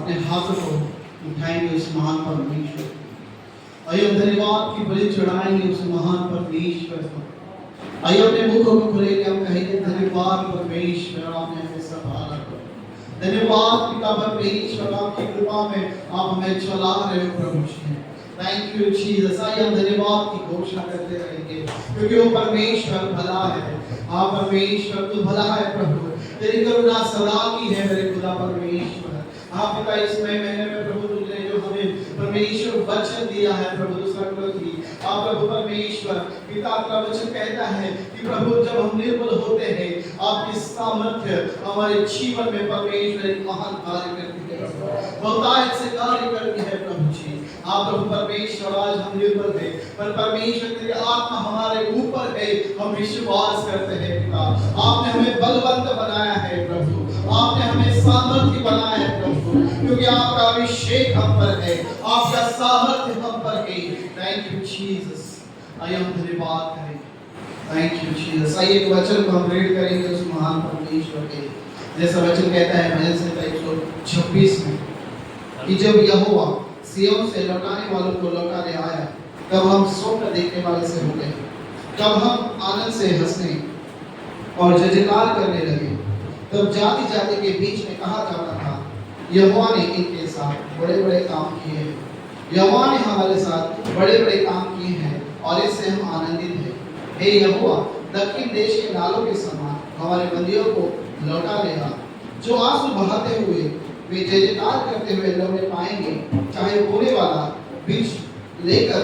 अपने हाथों को उठाएंगे उस महान परमेश्वर, आइए हम धन्यवाद की बलि चढ़ाएंगे उस महान परमेश्वर को। आइए अपने मुखों को खोलेंगे, हम कहेंगे धन्यवाद परमेश्वर, आपने हमें संभाला। धन्यवाद पिता परमेश्वर, आपकी कृपा में आप हमें चला रहे हो प्रभु जी। Thank you Jesus. आइए हम धन्यवाद की घोषणा करते रहेंगे, क्योंकि वो परमेश्वर भला है। हाँ परमेश्वर तू भला है प्रभु, तेरी करुणा सदा की है मेरे खुदा परमेश्वर। हाँ पिता इस महीने में प्रभु तुमने जो हमें परमेश्वर वचन दिया है प्रभु, दूसरा की आप प्रभु परमेश्वर पिता का वचन कहता है कि प्रभु जब हम निर्बल होते हैं आपकी सामर्थ्य हमारे जीवन में परमेश्वर एक महान कार्य करती है, बहुतायत से कार्य करती है प्रभु जी। आप प्रभु परमेश्वर आज हम निर्बल हैं, पर परमेश्वर तेरी आत्मा हमारे ऊपर है, हम विश्वास करते हैं पिता। आपने हमें बलवंत बनाया है प्रभु, आपने हमें सामर्थ्य बनाया है प्रभु, क्योंकि आपका अभिषेक हम पर है, आपका सामर्थ्य हम पर है। Thank you Jesus. आइए हम धन्यवाद करें। Thank you Jesus. आइए एक वचन को हम रीड करेंगे उस महान परमेश्वर के, जैसा वचन कहता है भजन संहिता 126 में कि जब यहोवा सिय्योन से लौटाने वालों को लौटा ले आया, तब हम स्वप्न देखने वाले से हो गए, तब हम आनंद से हंसने और जय जयकार करने लगे। तब जाति जाति के बीच में कहा जाता था, यहोवा ने इनके साथ बड़े बड़े काम किए हैं, यहोवा ने हमारे साथ बड़े बड़े काम किए हैं और इससे हम आनंदित हैं। हे यहोवा, दक्षिण देश के नालों के समान हमारे बंदियों को लौटा ले आ, जो आंसू बहाते हुए वे जय जयकार करते हुए लौटे पाएंगे, चाहे होने वाला बीच लेकर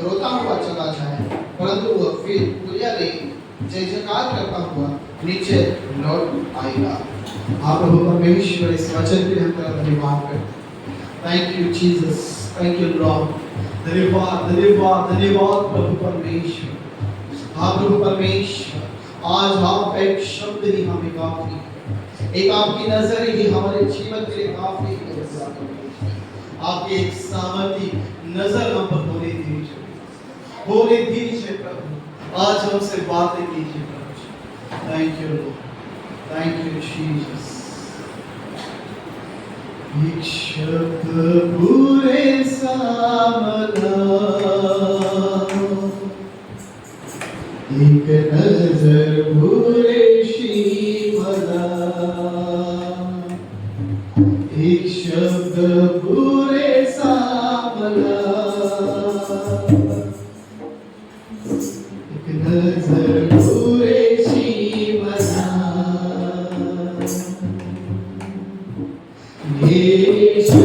रोता हुआ चला जाए, परंतु वह फिर दुनिया ले जय जयकार करता हुआ नीचे लौट आएगा। आप प्रभु परमेश्वर इस वचन के लिए हम तेरा धन्यवाद करते हैं। Thank you Jesus, thank you Lord. धन्यवाद धन्यवाद धन्यवाद प्रभु परमेश्वर। आप प्रभु परमेश्वर, आज आप एक शब्द ही हमें काफी, एक आपकी नजर ही हमारे जीवन के लिए काफी है। आपकी एक सामर्थ्य नजर हम पर होने दीजिए प्रभु, आज हमसे बातें कीजिए प्रभु। Thank you lord, thank you Jesus. एक शब्द पूरे सामना, एक नजर पूरे शीमला, एक शब्द पूरे सामला, एक नजर पूरे शीमला। यीशु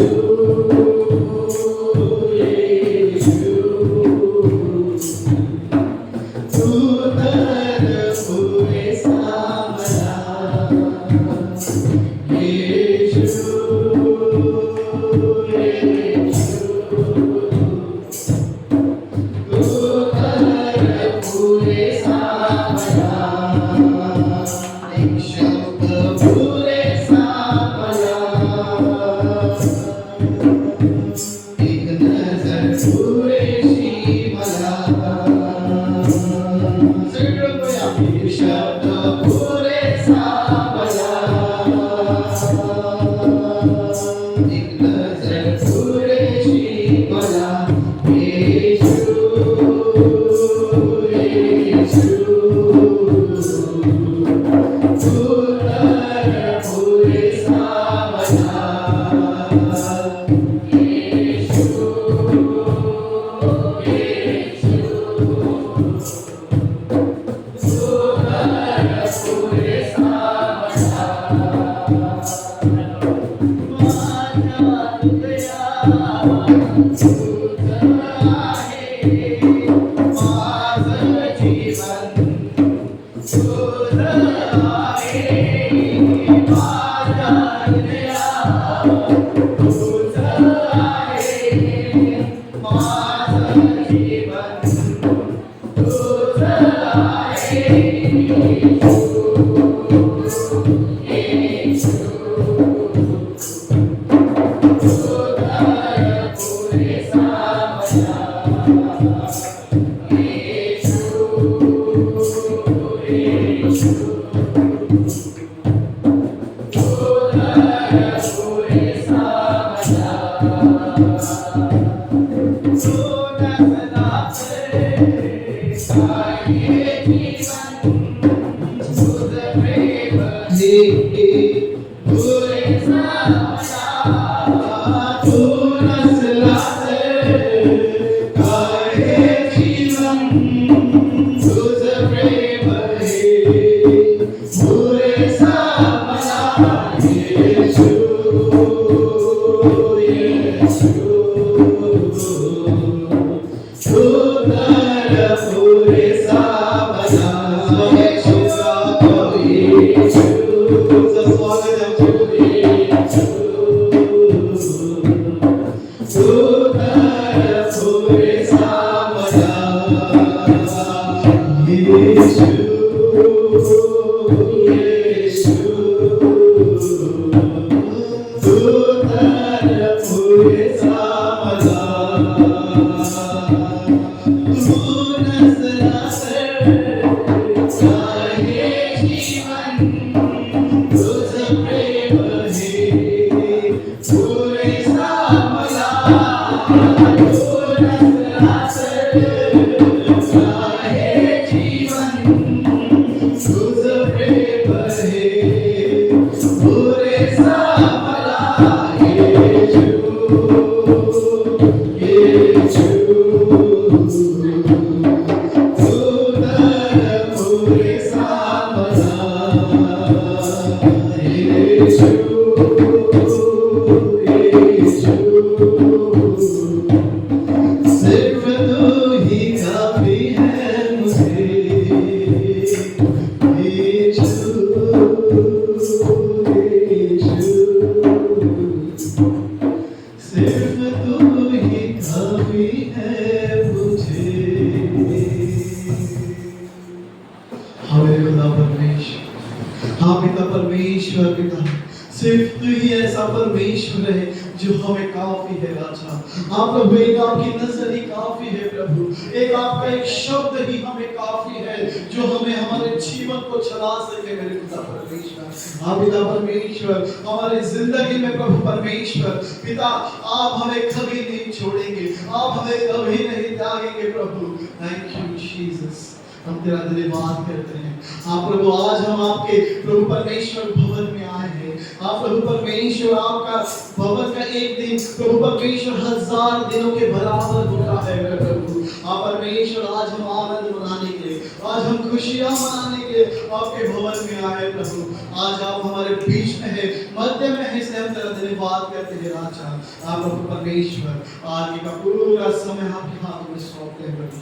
हमारे जिंदगी में प्रभु परमेश्वर पिता आप हमें कभी नहीं छोड़ेंगे, आप हमें कभी नहीं त्यागेंगे प्रभु। थैंक यू जीसस, हम तेरा धन्यवाद करते हैं। आप प्रभु आज हम आपके प्रभु परमेश्वर भवन में आए हैं। आप प्रभु परमेश्वर आपका भवन का एक दिन प्रभु परमेश्वर 1000 दिनों के बराबर होता है प्रभु। आप परमेश्वर आज हम आनंद मनाने के लिए, आज हम खुशियां मनाने के लिए आपके भवन में आए प्रभु। आज आप हमारे बीच में है, मध्य में है, इसलिए हम तेरा धन्यवाद करते हैं राजा। आप प्रभु परमेश्वर आगे का पूरा समय आपके हाथ में सौंपते हैं प्रभु।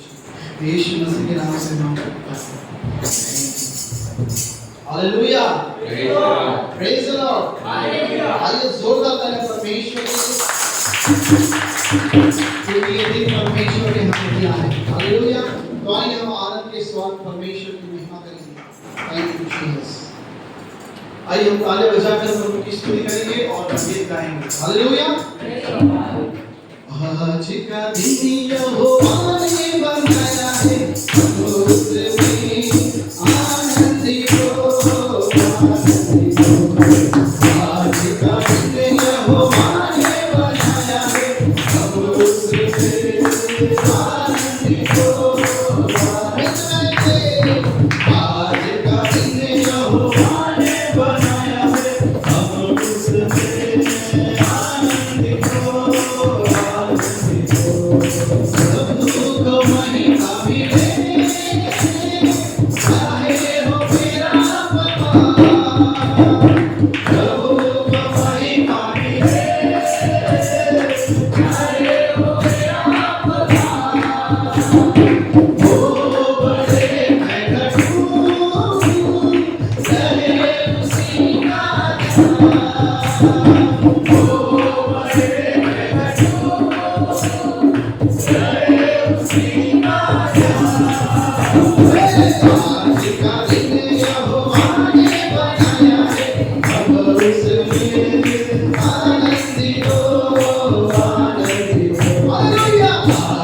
यीशु मसीह के नाम से हम hallelujah, praise the Lord, hallelujah. आइए जोरदार ताली परमेश्वर के लिए दिन परमेश्वर ने हमें दिया है। हालेलुया। तो आइए हम आनंद के साथ परमेश्वर की महिमा करेंगे। Thank you Jesus. आइए हम ताली बजाकर प्रभु की स्तुति करेंगे और गीत गाएंगे। हालेलुया। आज का दिन यहोवा ने बनाया है, उसमें आनंदित हो, आनंदित हो। आज का दिन यहोवा ने बनाया है, उसमें आनंदित हो,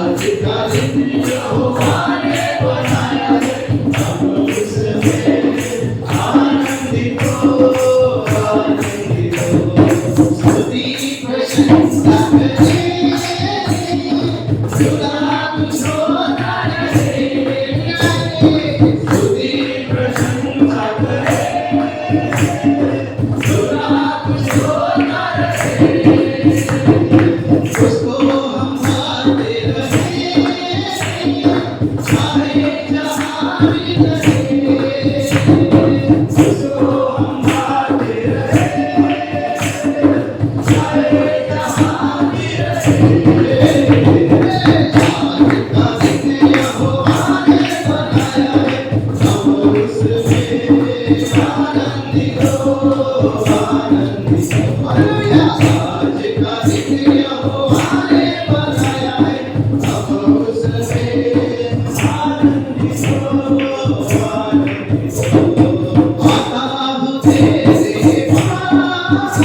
आज का दिन यहोवा ने बनाया है, उसमें आनंदित हो। हालेलुया आज का दिन यहोवा ने बनाया है अब उसमें आनंदित हो आता हूँ तेरे पास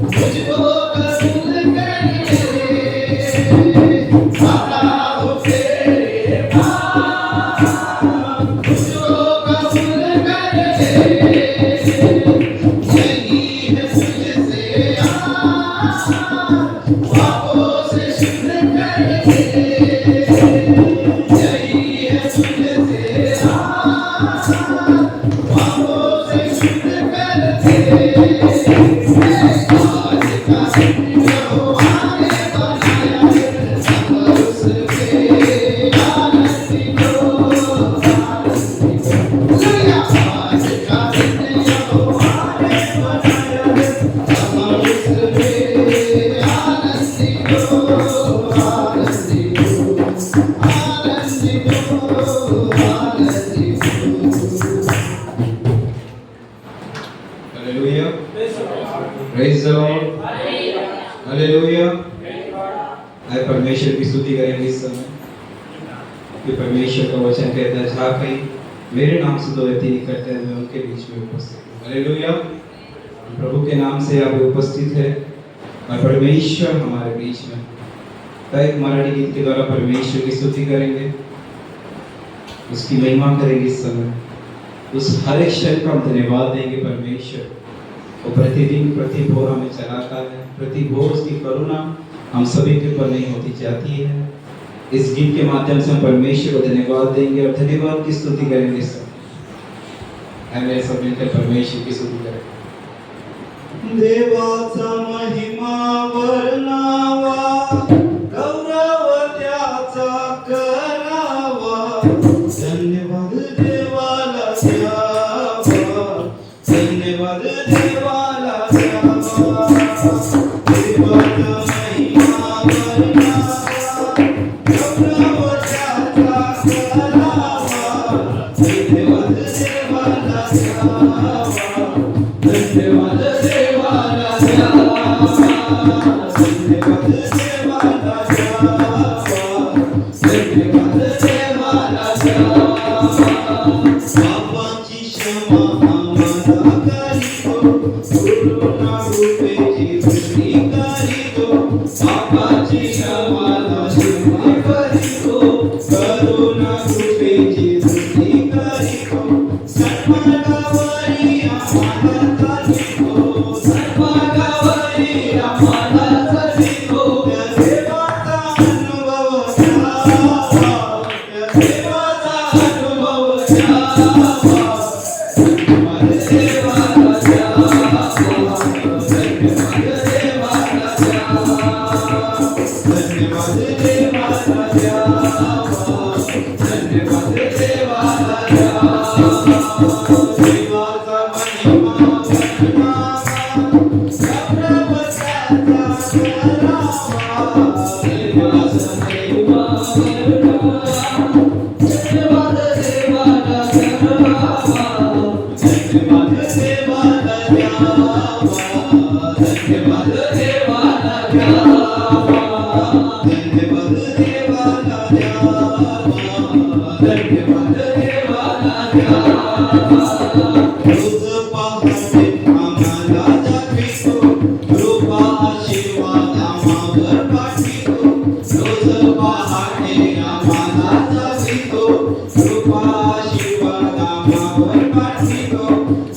मुझको कबूल कर ले आता हूँ तेरे पास मुझको कबूल कर ले यही है तुझसे पापों से शुद्ध कर ले यही है तुझसे पापों से शुद्ध कर ले आज का दिन यहोवा ने बनाया है अब उसमें आनंदित हो हालेलुया आज का दिन यहोवा ने बनाया है अब उसमें आनंदित हो आनंदित हो आनंदित हो Hallelujah. Praise the Lord. Hallelujah. आए परमेश्वर की स्तुति करेंगे इस समय कि परमेश्वर का वचन कहता है जहाँ कहीं मेरे नाम से दो या तीन इकट्ठे हैं मैं उनके बीच में उपस्थित हूँ। हालेलुया। प्रभु के नाम से आप उपस्थित है और परमेश्वर हमारे बीच में। तो एक मराठी गीत के द्वारा परमेश्वर की स्तुति करेंगे, उसकी महिमा करेंगे इस समय। उस हर एक क्षण का हम धन्यवाद देंगे परमेश्वर। वो प्रतिदिन प्रति भोर हमें चलाता है, प्रति भोर उसकी करुणा हम सभी के ऊपर नहीं होती जाती है। इस गीत के माध्यम से हम परमेश्वर को धन्यवाद देंगे और धन्यवाद की स्तुति करेंगे इस समय। मेरे सब मिलकर परमेश्वर की स्तुति करें। देवाचा महिमा वर्णावा गौरव त्याचा करावा धन्यवाद देवाला द्यावा धन्यवाद देवाला द्यावा देवाचा महिमा वर्णावा गौरव त्याचा करावा धन्यवाद देवाला द्यावा धन्यवाद देवाला द्यावा धन्यवाद देवाला द्यावा धन्यवाद देवाला द्यावा पापाची क्षमा आम्हाला करीतो करुणा रूपेची दृष्टी करीतो पापाची आम्हाला क्षमा करीतो करुणा रूपेची दृष्टी करीतो सर्वांगावरी आम्हाला चालितो सर्वांगावरी आम्हाला चालितो त्या देवाचा अनुभव घ्यावा त्या देवाचा अनुभव घ्यावा धन्यवाद देवाला द्यावा धन्यवाद देवाला द्यावा धन्यवाद देवाला द्यावा धन्यवाद देवाला द्यावा देवाचा महिमा वर्णावा गौरव त्याचा करावा देवाचा महिमा वर्णावा धन्यवाद देवाला द्यावा धन्यवाद देवाला द्यावा धन्यवाद देवाला द्यावा धन्यवाद देवाला द्यावा धन्यवाद देवाला द्यावा रोज पहाटे आम्हाला दाखवितो कृपा आशीर्वाद आम्हावर पाठवितो रोज पहाटे आम्हाला दाखवितो कृपा आशीर्वाद आम्हावर पाठवितो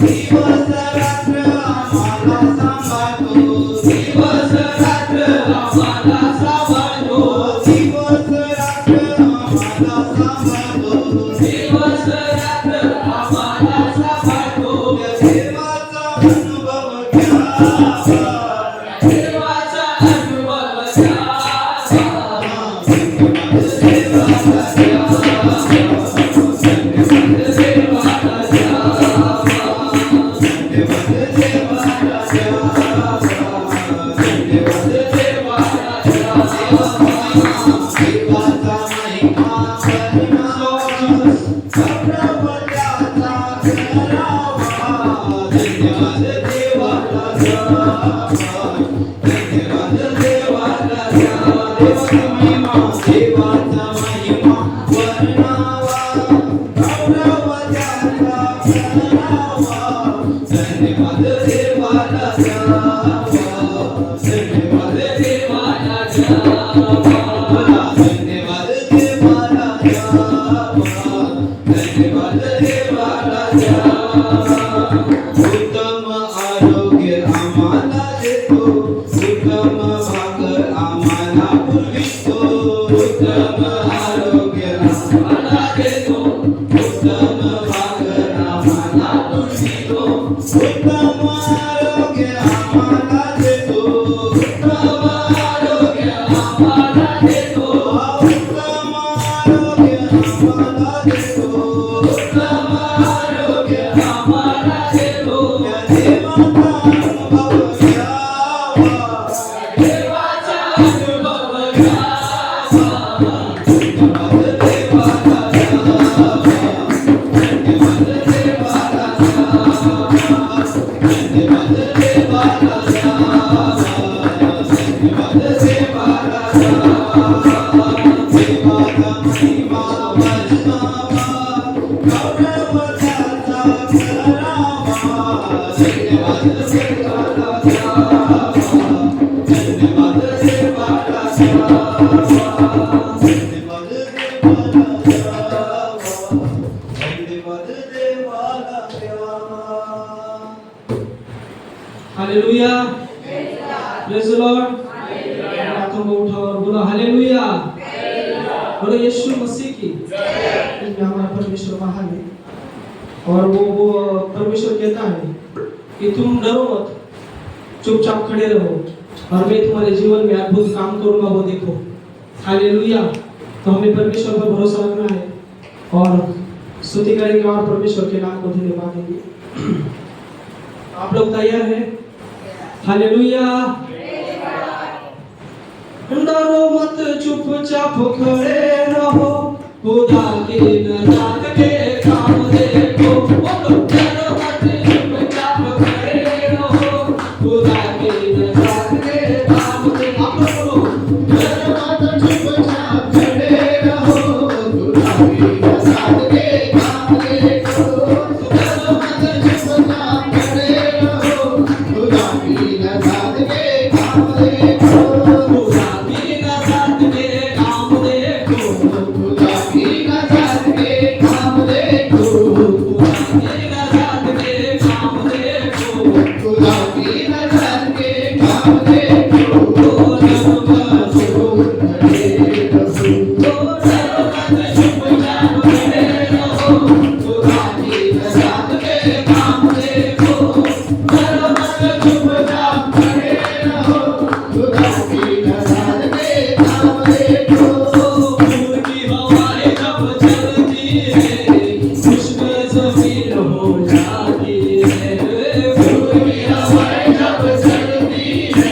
दिवस रात्र आम्हाला सांभाळतो दिवस रात्र आम्हाला सांभाळतो दिवस रात्र आम्हाला सांभाळतो दिवस रात्र आम्हाला सांभाळतो देवाचा अनुभव घ्यावा देवाचा अनुभव घ्यावा धन्यवाद देवाला द्यावा धन्यवाद देवाला द्यावा धन्यवाद देवाला द्यावा धन्यवाद देवाला द्यावा देवाचा महिमा वर्णावा गौरव त्याचा करावा धन्यवाद देवाला उत्तम आरोग्य आम्हाला देतो, उत्तम भाकर आम्हाला पुरवितो. उत्तम आरोग्य आम्हाला देतो, उत्तम भाकर आम्हाला पुरवितो. उत्तम आरोग्य आम्हाला देतो, उत्तम आरोग्य आम्हाला देतो. उत्तम आरोग्य आम्हाला देतो, उत्तम आरोग्य आम्हाला देतो. या देवाचा अनुभव घ्यावा, देवाचा अनुभव घ्यावा. धन्यवाद देवाला द्यावा, धन्यवाद देवाला द्यावा, धन्यवाद देवाला द्यावा, धन्यवाद देवाला द्यावा. देवाचा महिमा वर्णावा, गौरव त्याचा करावा. धन्यवाद देवाला द्यावा, धन्यवाद देवाला द्यावा, धन्यवाद देवाला द्यावा, धन्यवाद देवाला द्यावा. Hallelujah, praise the Lord. हाथों को उठाओ और बोलो हालेलुया. बोलो यीशु मसीह की जय. हमारा परमेश्वर महान है और वो परमेश्वर कहता है कि तुम डरो मत, चुपचाप खड़े रहो और मैं तुम्हारे जीवन में अद्भुत काम करूंगा, वो देखो. हालेलुया. तो हमें परमेश्वर पर भरोसा रखना है और स्तुति करेंगे और परमेश्वर के नाम को धन्यवाद देंगे. आप लोग तैयार हैं? हालेलुया. डरो मत, चुपचाप खड़े रहो, खुदा की नजात के काम देखो. बोलो डरो मत, चुपचाप खड़े रहो, खुदा की नजात के काम देखो. आप लोग बोलो डरो मत, चुपचाप खड़े रहो, खुदा की नजात के काम देखो. डरो मत, चुपचाप खड़े रहो, खुदा की नजात के काम देखो. खुदा की नजात के काम देखो, खुदा की नजात के काम देखो, खुदा की नजात के काम देखो. खुदा की नजात के काम देखो. डरो मत, खड़े रहो, डरो मत, चुपचाप खड़े रहो, खुदा की नजात के काम देखो. डरो मत, चुपचाप खड़े रहो, खुदा की नजात के काम देखो. दूर की हवाएं जब चलती है, खुश्क ज़मीन हो जाती है. दूर की हवाएं जब चलती है,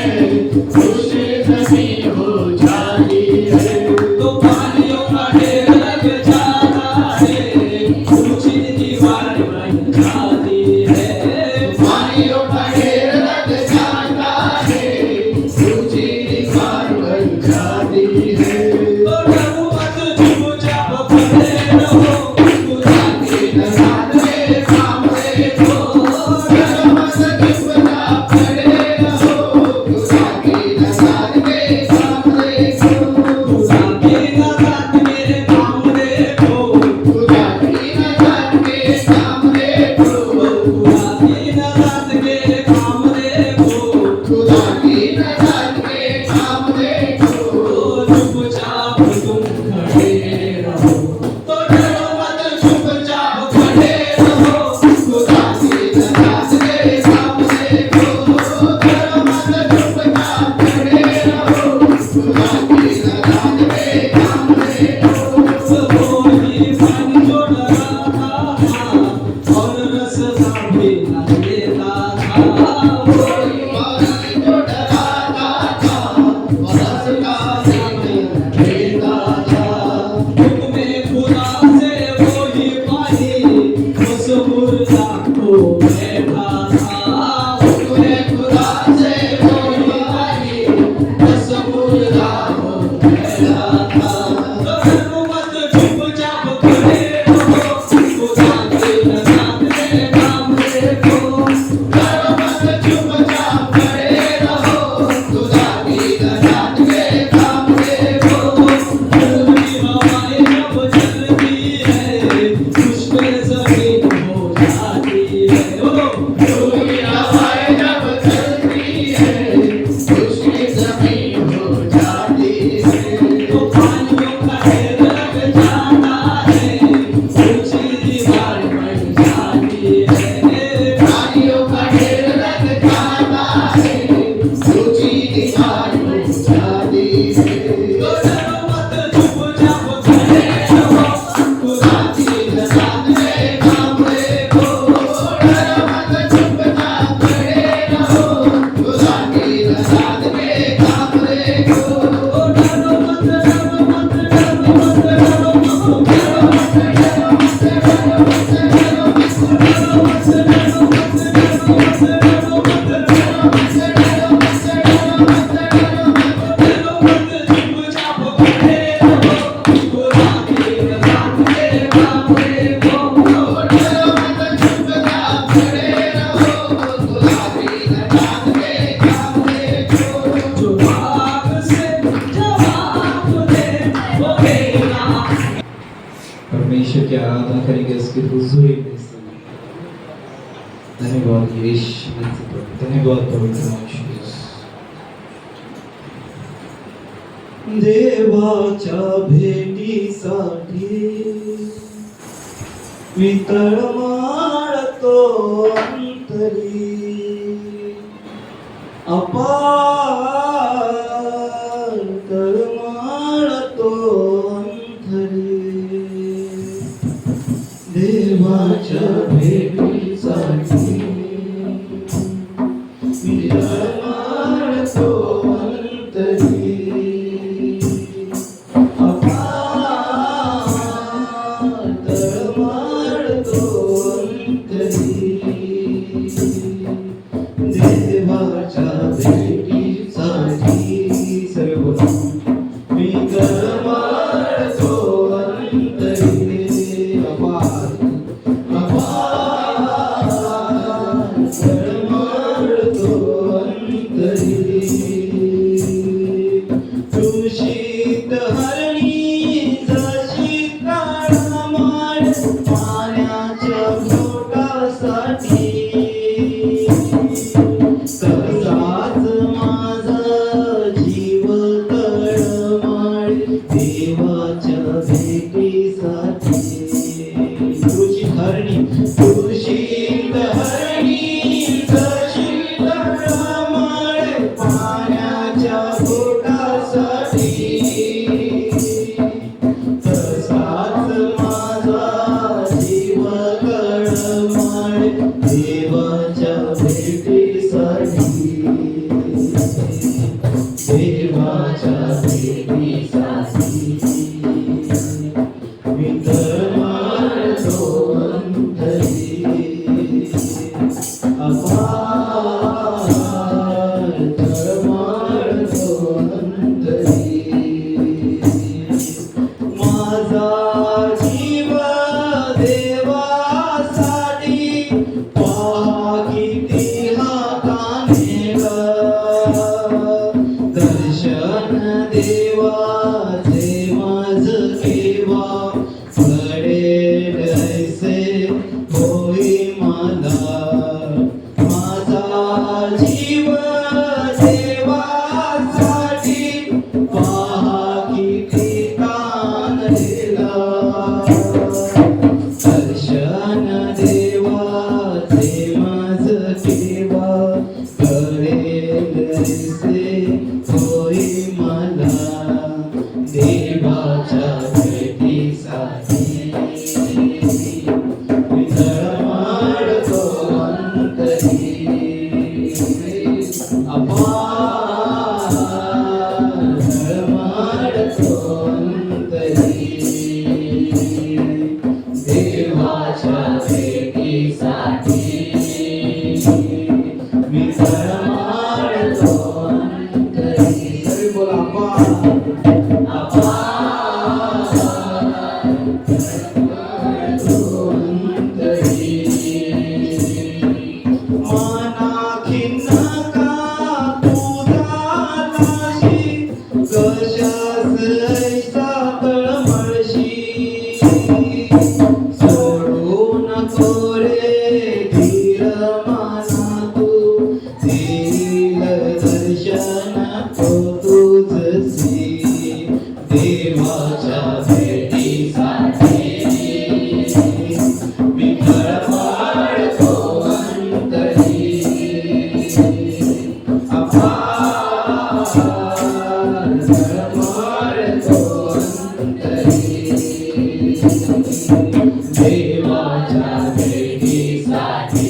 आराधना करेंगे उसकी हुजूरी में इस समय। धन्यवाद यीशु मसीह प्रभु, धन्यवाद पवित्र नाम यीशु। देवाच्या भेटीसाठी मी तळमळतो अंतरी, अपार तळमळतो अंतरी, देवाच्या भेटीसाठी मी तळमळतो अंतरी, देवाच्या भेटीसाठी सर्व बोला मी तळमळतो अंतरी, अपार तळमळतो अंतरी, तुळशीत हरणी जशी तळमळ पाण्याच्या घोटासाठी, तसाच माझा जीव तळमळ देवाच्या भेटीसाठी, तुळशीत हरणी जशी तळमळ पाण्याच्या घोटासाठी, तसाच माझा जीव तळमळ देवाच्या भेटीसाठी, देवाच्या भेटीसाठी मी तळमळतो अंतरी, अपार तळमळतो अंतरी, माझा जीव देवासाठी पहा किती हा कानेला, दर्शन देवाचे माझ केव्हा पडेल ऐसे होई मला, माझा जीव देवासाठी पहा किती कानलेला, दर्शन देवाचे माझ केव्हा कळेल ऐसे होई मला, देवाच्या भेटीसाठी मी तळमळतो अंतरी, अपार तळमळतो अंतरी, देवाच्या भेटीसाठी मी तळमळतो अंतरी, सगळे बोला मना खिन्न का तुझा नाशी, कशास ऐसा तळमळशी, सोडू नको रे धीर मना तू, देईल दर्शन तो तुझसी, देवाच्या भेटीसाठी मी तळमळतो अंतरी, अपार तळमळतो अंतरी, देवाच्या भेटीसाठी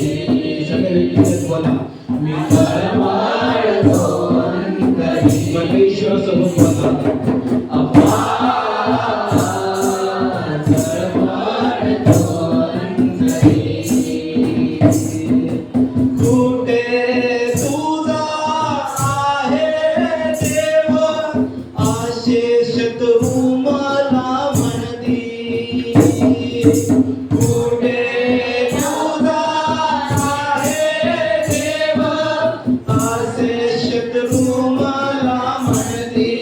सगळे बोला मी तळमळतो अंतरी, परमेश्वर समोर बोला अपार तळमळतो अंतरी, कुठे तुझा आहे देव आशेष तू मला म्हणती, कुठे तुझा आहे देव आशेष तू मला म्हणती,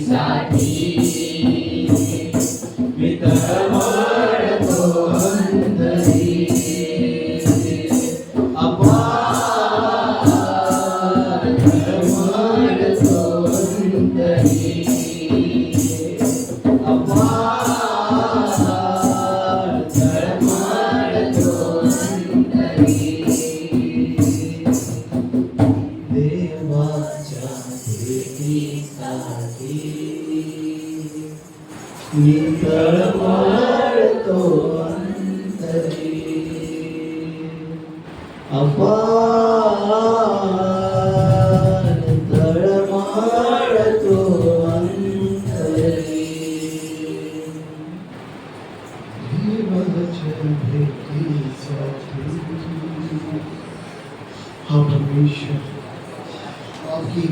साठी मी तळमळतो अंतरी अपार तळमळतो अंतरी अपार तळमळतो अंतरी देवाच्या भेटीसाठी मी तळमळतो अंतरी अपार तळमळतो अंतरी देवाच्या भेटीसाठी हाँ परमेश्वर, आपकी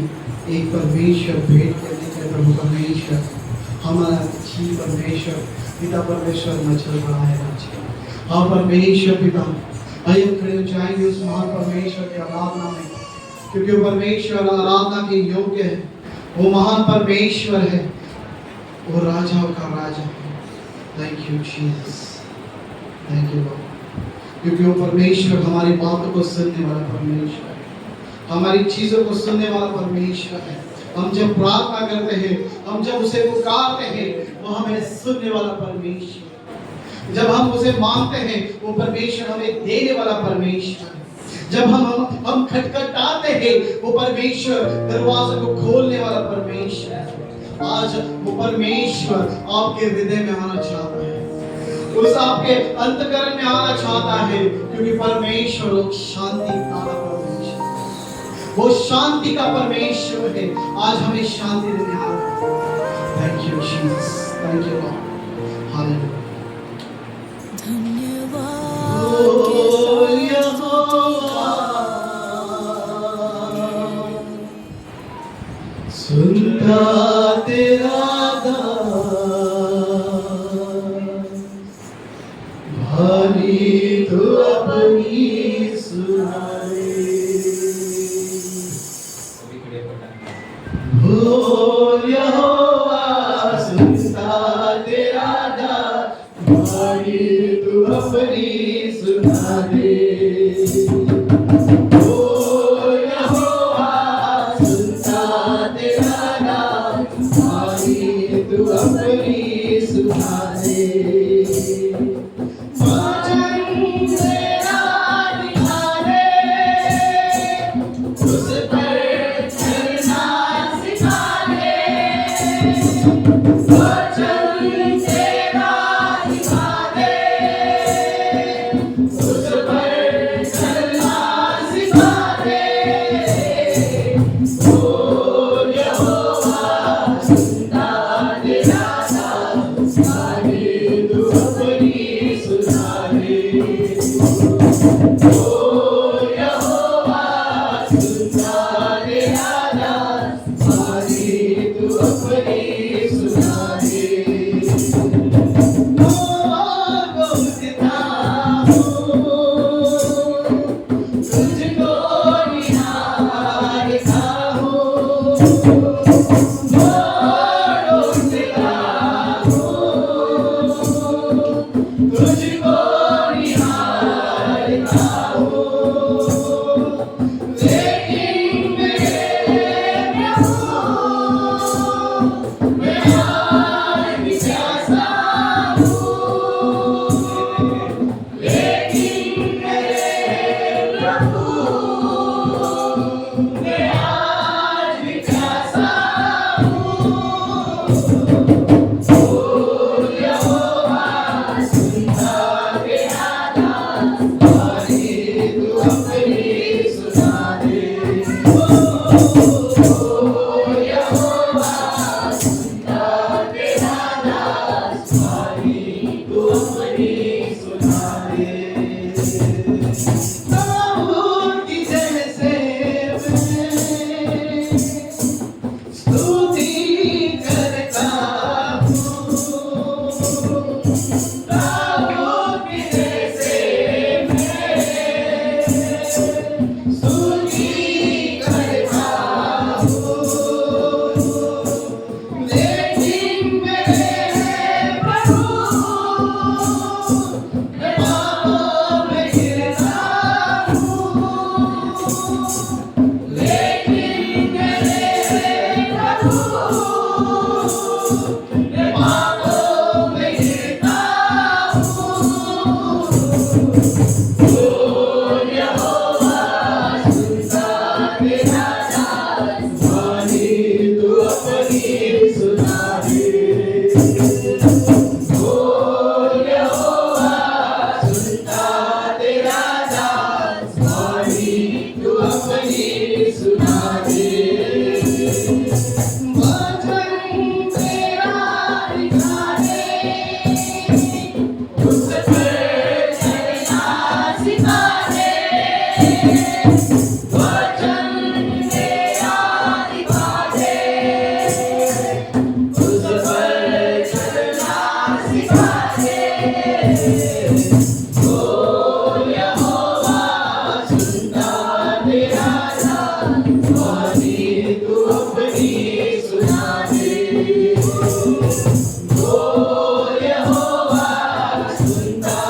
एक परमेश्वर भेंट करने के प्रभु परमेश्वर, हमारा जी परमेश्वर पिता परमेश्वर में चल रहा है आज। हाँ परमेश्वर पिता, आइए हम खड़े हो जाएंगे उस महान परमेश्वर की आराधना में, क्योंकि वो परमेश्वर आराधना के योग्य है। वो महान परमेश्वर है, वो राजाओं का राजा है। Thank you Jesus, thank you Lord, क्योंकि वो परमेश्वर हमारी बातों को सुनने वाला परमेश्वर है, हमारी चीजों को सुनने वाला परमेश्वर है। हम जब प्रार्थना करते हैं, हम जब उसे पुकारते हैं, वो हमें सुनने वाला परमेश्वर है। जब हम उसे मांगते हैं, वो परमेश्वर हमें देने वाला परमेश्वर है। जब हम खटखटाते हैं, वो परमेश्वर दरवाजे को खोलने वाला परमेश्वर है। आज वो परमेश्वर आपके हृदय में आना चाहता है, उस आपके अंतःकरण में आना चाहता है, क्योंकि परमेश्वर शांति का परमेश्वर, वो शांति का परमेश्वर है। आज हमें शांति देने आ रहा है। Thank you Jesus, thank you Lord, hallelujah. सुनता तेरा भारी तू अपनी सुनाए हो यहोवा सुनता तेरा भारी तू अपनी सुना दे तू अपनी सुना दे वचन तेरा दिखा दे उस पर चलना सिखा दे वचन तेरा दिखा दे उस पर चलना सिखा दे ओ यहोवा सुनता तेरा तू अपनी सुना दे ओ यहोवा सुनता तेरा तू अपनी सुना दे ओ गुमता तुझको निहारता तुझको निहारता लेकिन मेरे प्रभु मैं पापों में गिरता हूँ। ओ यहोवा सुनता तेरा दास, वाणी तू अपनी सुना दे। ओ यहोवा सुनता तेरा दास, वाणी तू अपनी सुना दे। वचन तेरा लिखा है, उस पर चलना सिखा दे। वचन तेरा लिखा है, उस पर चलना सिखा दे। ओ यहोवा सुनता तेरा दास, वाणी तू अपनी सुना दे। ओ यहोवा सुनता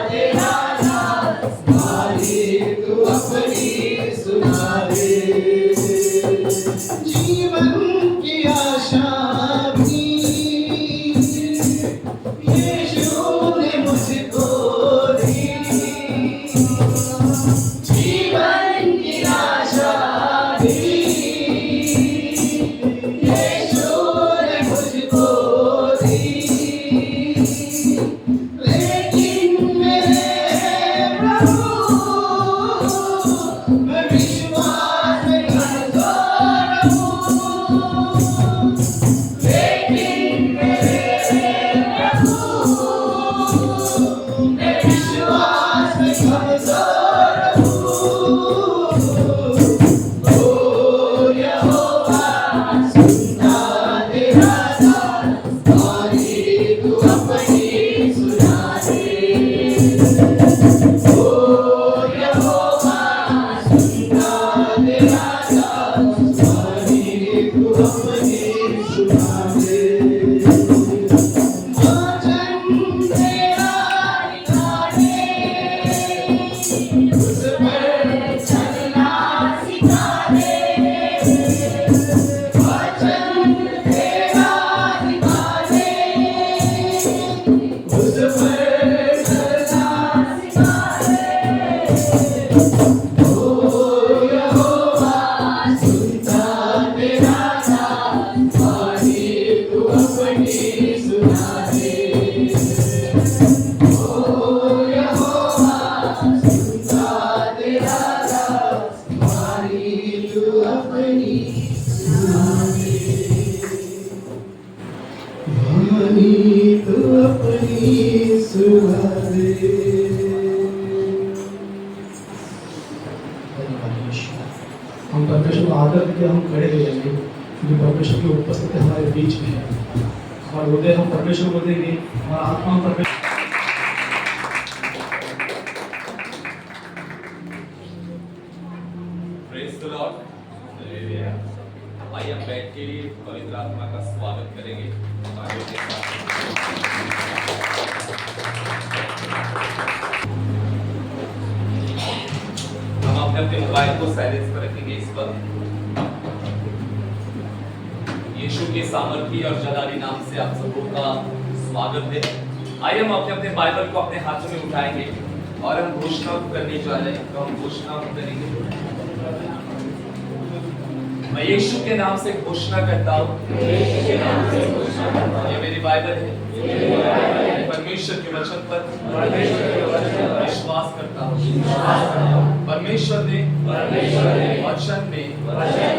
तेरा दास, वाणी तू अपनी सुना दे। जीवन की आशा भी यीशु ने मुझको दी। जीवन की आशा भी यीशु ने मुझको दी। लेकिन मेरे प्रभु, मैं विश्वास में कमजोर हूँ। लेकिन मेरे प्रभु, मैं विश्वास में कमजोर हूँ। ओ यहोवा सुनता तेरा दास, वाणी तू अपनी सुना दे। ओ यहोवा सुनता तेरा दास, वाणी तू अपनी सुना दे। वचन तेरा लिखा है, उस पर चलना सिखा दे। वचन तेरा लिखा है, उस पर चलना सिखा दे। ओ यहोवा सुनता तेरा दास, वाणी तू अपनी सुना दे। ओ यहोवा सुनता तेरा दास, वाणी तू अपनी सुना दे। वाणी तू अपनी सुना दे। हम परमेश्वर को आदर करके हम खड़े हो जाएंगे, क्योंकि परमेश्वर की उपस्थिति हमारे बीच में है। हमारा हृदय हम परमेश्वर को देंगे, हमारा आत्मा हम परमेश्वर। Praise the Lord. Hallelujah. आइए हम बैठ के पवित्र आत्मा का स्वागत करेंगे तालियों के साथ। हम अपने अपने मोबाइल को साइलेंस पर रखेंगे इस पर। यीशु के सामर्थी और जलाली नाम से आप सबों का स्वागत है। आइए हम अपने अपने बाइबल को अपने हाथों में उठाएंगे और हम घोषणा करने जा रहे हैं। तो हम घोषणा करेंगे। मैं यीशु के नाम से घोषणा करता हूँ, ये मेरी बाइबल है, मैं परमेश्वर के वचन पर विश्वास करता हूँ। परमेश्वर ने वचन में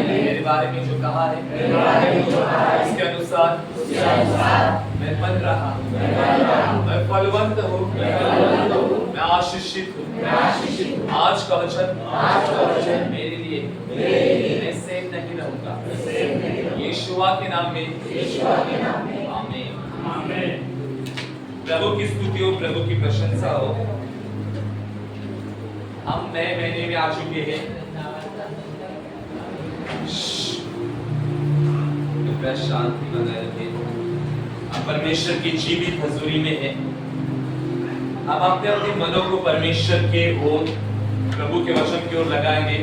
मेरे बारे में जो कहा है, उसके अनुसार मैं बन रहा हूँ, मैं फलवंत हूँ, मैं आशीषित हूँ। आज का वचन मेरे लिए, मैं सेव नहीं रहूंगा। यीशुआ के नाम में आमीन। प्रभु की स्तुति हो, प्रभु की प्रशंसा हो। हम नए महीने में आ चुके हैं। शांति बनाए रखें। हम परमेश्वर की जीवित हजूरी में हैं। हम अपने अपने मनों को परमेश्वर के ओर, प्रभु के वचन की ओर लगाएंगे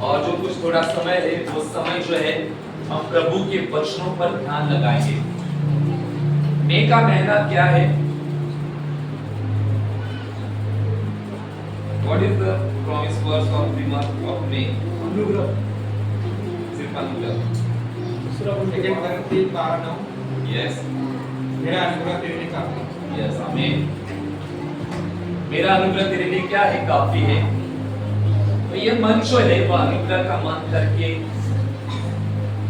और जो कुछ थोड़ा समय है, वो समय जो है हम प्रभु के वचनों पर ध्यान लगाएंगे। मई का महीना क्या है? What is the promise verse of the month of May? अनुग्रह। सिर्फ अनुग्रह। दूसरा बोलते सेकंड करंथी 12:9 Yes, मेरा अनुग्रह तेरे लिए काफी है। yes, आमीन। मेरा अनुग्रह तेरे लिए क्या है? काफी है। तो ये मन जो है वो अनुग्रह का मन करके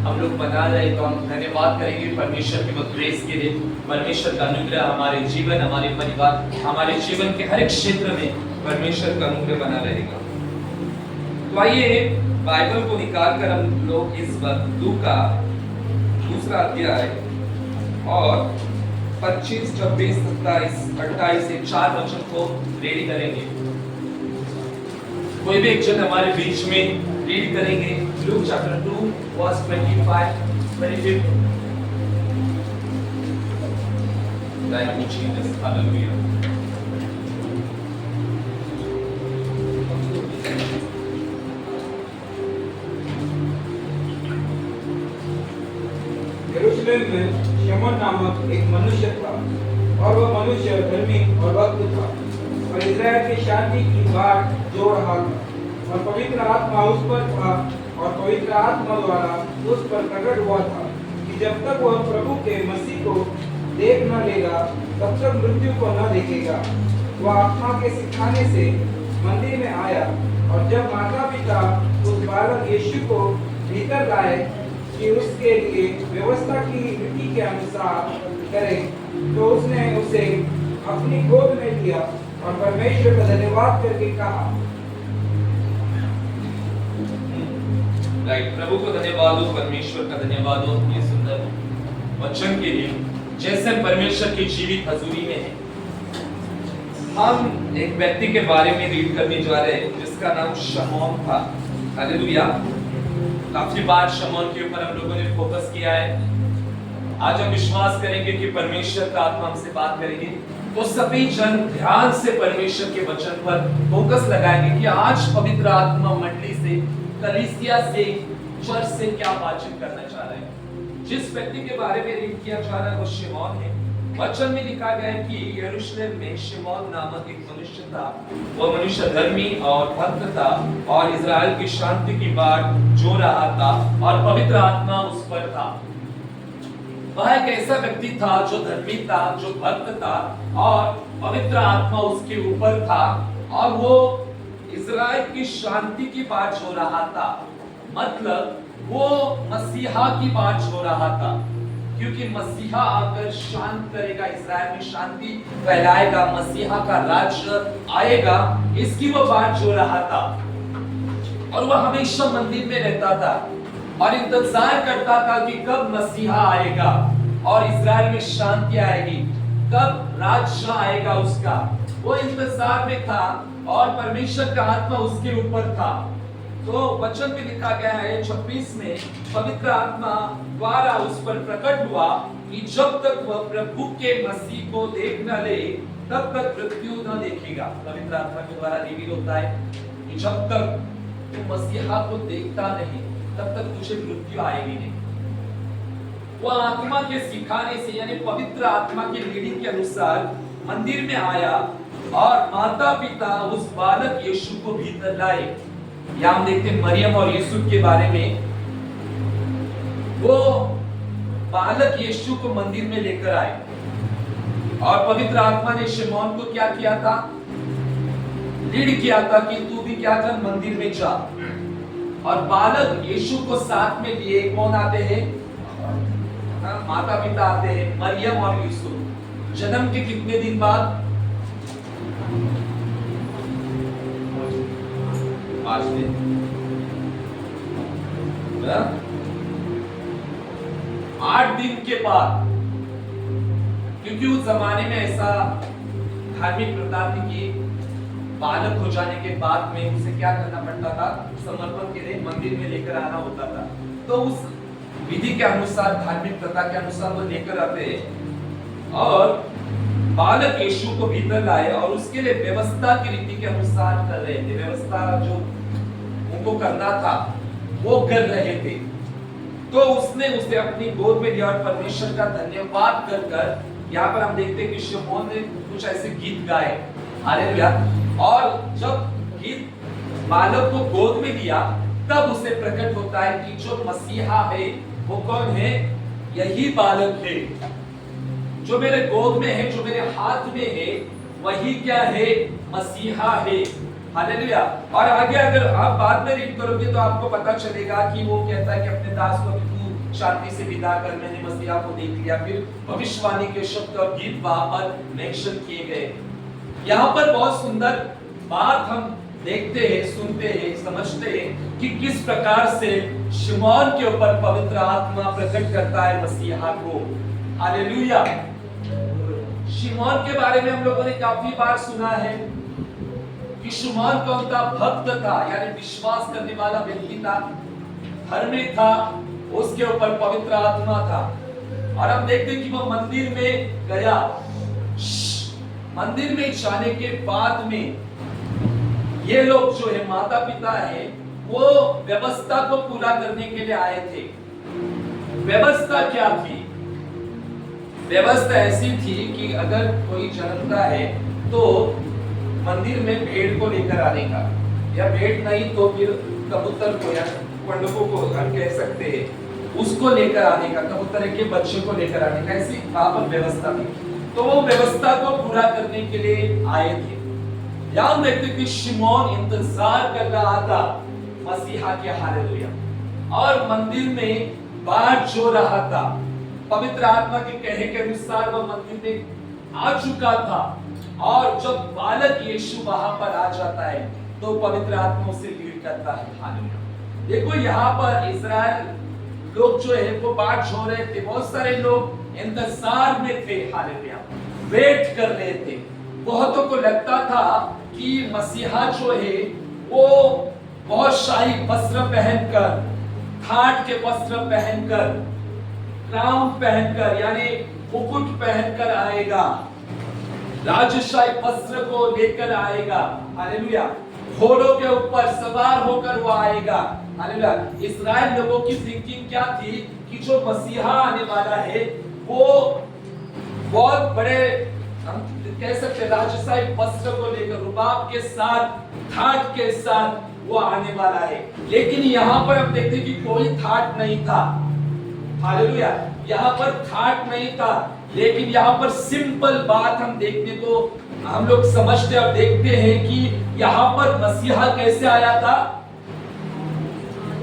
हम लोग बना रहे, तो हम धन्यवाद करेंगे परमेश्वर के ग्रेस के लिए। परमेश्वर का अनुग्रह हमारे जीवन, हमारे परिवार, हमारे जीवन के हर एक क्षेत्र में परमेश्वर का अनुग्रह बना रहेगा। तो आइए बाइबल को निकाल कर हम लोग इस वक्त लूका दूसरा अध्याय और 25, 26, 27, 28 से 4 वचन को रेडी करेंगे। कोई भी एक जन हमारे बीच में रीड करेंगे। Luke chapter 2 verse 25, 25। Thank you, Jesus. Hallelujah. यरूशलेम में शमौन नामक एक मनुष्य था और वह मनुष्य धर्मी और भक्त था और इज़राइल की शांति की बाट जोड़ रहा था और पवित्र आत्मा उस पर था और पवित्र आत्मा द्वारा उस पर प्रकट हुआ था कि जब तक वह प्रभु के मसीह को देख न लेगा तब तक मृत्यु को न देखेगा। वह आत्मा के सिखाने से मंदिर में आया और जब माता पिता उस बालक यीशु को भीतर लाए कि उसके लिए व्यवस्था की रीति के अनुसार करे, तो उसने उसे अपनी गोद में लिया और परमेश्वर का धन्यवाद करके कहा। राइट, प्रभु को धन्यवाद हो, परमेश्वर का धन्यवाद हो ये सुंदर वचन के लिए। जैसे परमेश्वर की जीवित हजूरी में है, हम एक व्यक्ति के बारे में रीड करने जा रहे हैं जिसका नाम शमौन था। हालेलुया। काफी बार शमौन के ऊपर हम लोगों ने फोकस किया है। आज हम विश्वास करेंगे कि परमेश्वर का आत्मा हमसे बात करेंगे, तो सभी जन ध्यान से परमेश्वर के वचन पर फोकस लगाएंगे कि आज पवित्र आत्मा मंडली से, कलीसिया से, चर्च से क्या बातचीत करना चाह रहे हैं। जिस व्यक्ति के बारे में रीड किया जा रहा है वो शिमौन है। वचन में लिखा गया है कि यरूशलेम में शिमौन नामक एक मनुष्य था। वह मनुष्य धर्मी और भक्त था और इज़राइल की शांति की बाट जो रहा था और पवित्र आत्मा उस पर था। वह एक ऐसा व्यक्ति था जो धर्मी था, जो भक्त था और पवित्र आत्मा उसके ऊपर था और वो इज़राइल की शांति की बाट जो रहा था। मतलब वो मसीहा की बाट जो रहा था, क्योंकि मसीहा आकर शांत करेगा, इज़राइल में शांति फैलाएगा, मसीहा का राज्य आएगा, इसकी वो बात जो रहा था। और वह हमेशा मंदिर में रहता था और इंतजार करता था कि कब मसीहा आएगा और इज़राइल में शांति आएगी, कब राज्य आएगा उसका। वो इंतजार में था और परमेश्वर का आत्मा उसके ऊपर था। तो वचन में लिखा गया है 26 में, पवित्र आत्मा द्वारा उस पर प्रकट हुआ कि जब तक वह प्रभु के मसीह को देख न ले तब तक मृत्यु न देखेगा। पवित्र आत्मा के द्वारा रिवील होता है कि जब तक तू मसीहा को देखता नहीं तब तक तुझे मृत्यु आएगी नहीं। वह आत्मा के सिखाने से, यानी पवित्र आत्मा के लीडिंग के अनुसार मंदिर में आया और माता पिता उस बालक यीशु को भीतर लाए। यहाँ हम देखते हैं मरियम और यूसुफ के बारे में। वो बालक यीशु को मंदिर में लेकर आए और पवित्र आत्मा ने शिमौन को क्या किया था? लीड किया था कि तू भी क्या कर, मंदिर में जा। और बालक यीशु को साथ में लिए कौन आते हैं? माता पिता आते हैं, मरियम और यूसुफ। जन्म के कितने दिन बाद? 5 दिन। 8 दिन के बाद, क्योंकि उस जमाने में ऐसा धार्मिक प्रथा थी कि बालक हो जाने के बाद में उसे क्या करना पड़ता था? समर्पण के लिए मंदिर में लेकर आना होता था। तो उस विधि के अनुसार, धार्मिक प्रथा के अनुसार वो लेकर आते और बालक यीशु को भीतर लाए और उसके लिए व्यवस्था की रीति के अनुसार कर रहे थे। व्यवस्था जो उनको करना था वो कर रहे थे। तो उसने उसे अपनी गोद में लिया और परमेश्वर का धन्यवाद कर कर यहाँ पर हम देखते हैं कि शिमोन ने कुछ ऐसे गीत गाए, हालेलुया। और जब गीत बालक को गोद में लिया तब उसे प्रकट होता है कि जो मसीहा है वो कौन है? यही बालक है जो मेरे गोद में है, जो मेरे हाथ में है, वही क्या है? मसीहा है, हालेलुया। और आगे अगर आप बाद में रीड करोगे तो आपको पता चलेगा कि वो कहता है कि अपने दास को तू शांति से विदा कर, मैंने मसीहा को देख लिया। फिर भविष्यवाणी के शब्द और गीत वहां पर मेंशन किए गए। यहाँ पर बहुत सुंदर बात हम देखते हैं, सुनते हैं, समझते हैं कि किस प्रकार से शिमोन के ऊपर पवित्र आत्मा प्रकट करता है मसीहा को, हालेलुया। शिमोन के बारे में हम लोगों ने काफी बार सुना है कि शिमोन कौन था? भक्त था, यानी विश्वास करने वाला व्यक्ति था, धर्मी था, उसके ऊपर पवित्र आत्मा था। और हम देखते हैं कि वो मंदिर में गया। मंदिर में जाने के बाद में ये लोग जो है माता पिता है वो व्यवस्था को पूरा करने के लिए आए थे। व्यवस्था क्या थी? व्यवस्था ऐसी थी कि अगर कोई जन्मता है तो मंदिर में भेड़ को लेकर आने का, या भेड़ नहीं तो फिर कबूतर को या पंडुकों को हम कह सकते हैं, उसको लेकर आने का, कबूतर के बच्चे को लेकर आने का, ऐसी वहां पर व्यवस्था थी। तो वो व्यवस्था को पूरा करने के लिए आए थे। यहाँ देखते कि शिमोन इंतजार कर रहा था मसीहा के, हालेलुया। और मंदिर में बाट जो रहा था, पवित्र आत्मा के कहे के अनुसार वह मंदिर में आ चुका था। और जब बालक यीशु वहां पर आ जाता है तो पवित्र आत्मा उसे लीड करता है, हालेलुया। देखो यहाँ पर इस्राएल लोग जो है वो बाट जो रहे थे, बहुत सारे लोग इंतजार में थे, हालेलुया, वेट कर रहे थे। बहुतों को लगता था कि मसीहा जो है वो बहुत शाही वस्त्र पहनकर, ठाट के वस्त्र पहनकर, क्राउन पहनकर, यानी मुकुट पहनकर आएगा, राजशाही वस्त्र को लेकर आएगा, हालेलुया। घोड़ों के ऊपर सवार होकर वो आएगा, हालेलुया। इस्राएल लोगों की थिंकिंग क्या थी कि जो मसीहा आने वाला है वो बहुत बड़े, हम कह सकते राजशाही वस्त्र को लेकर, रुबाब के साथ, ठाट के साथ वो आने वाला है। लेकिन यहाँ पर हम देखते कि कोई ठाट नहीं था, हालेलुया। यहाँ पर ठाट नहीं था, लेकिन यहाँ पर सिंपल बात हम देखने को, हम लोग समझते और देखते हैं कि यहाँ पर मसीहा कैसे आया था?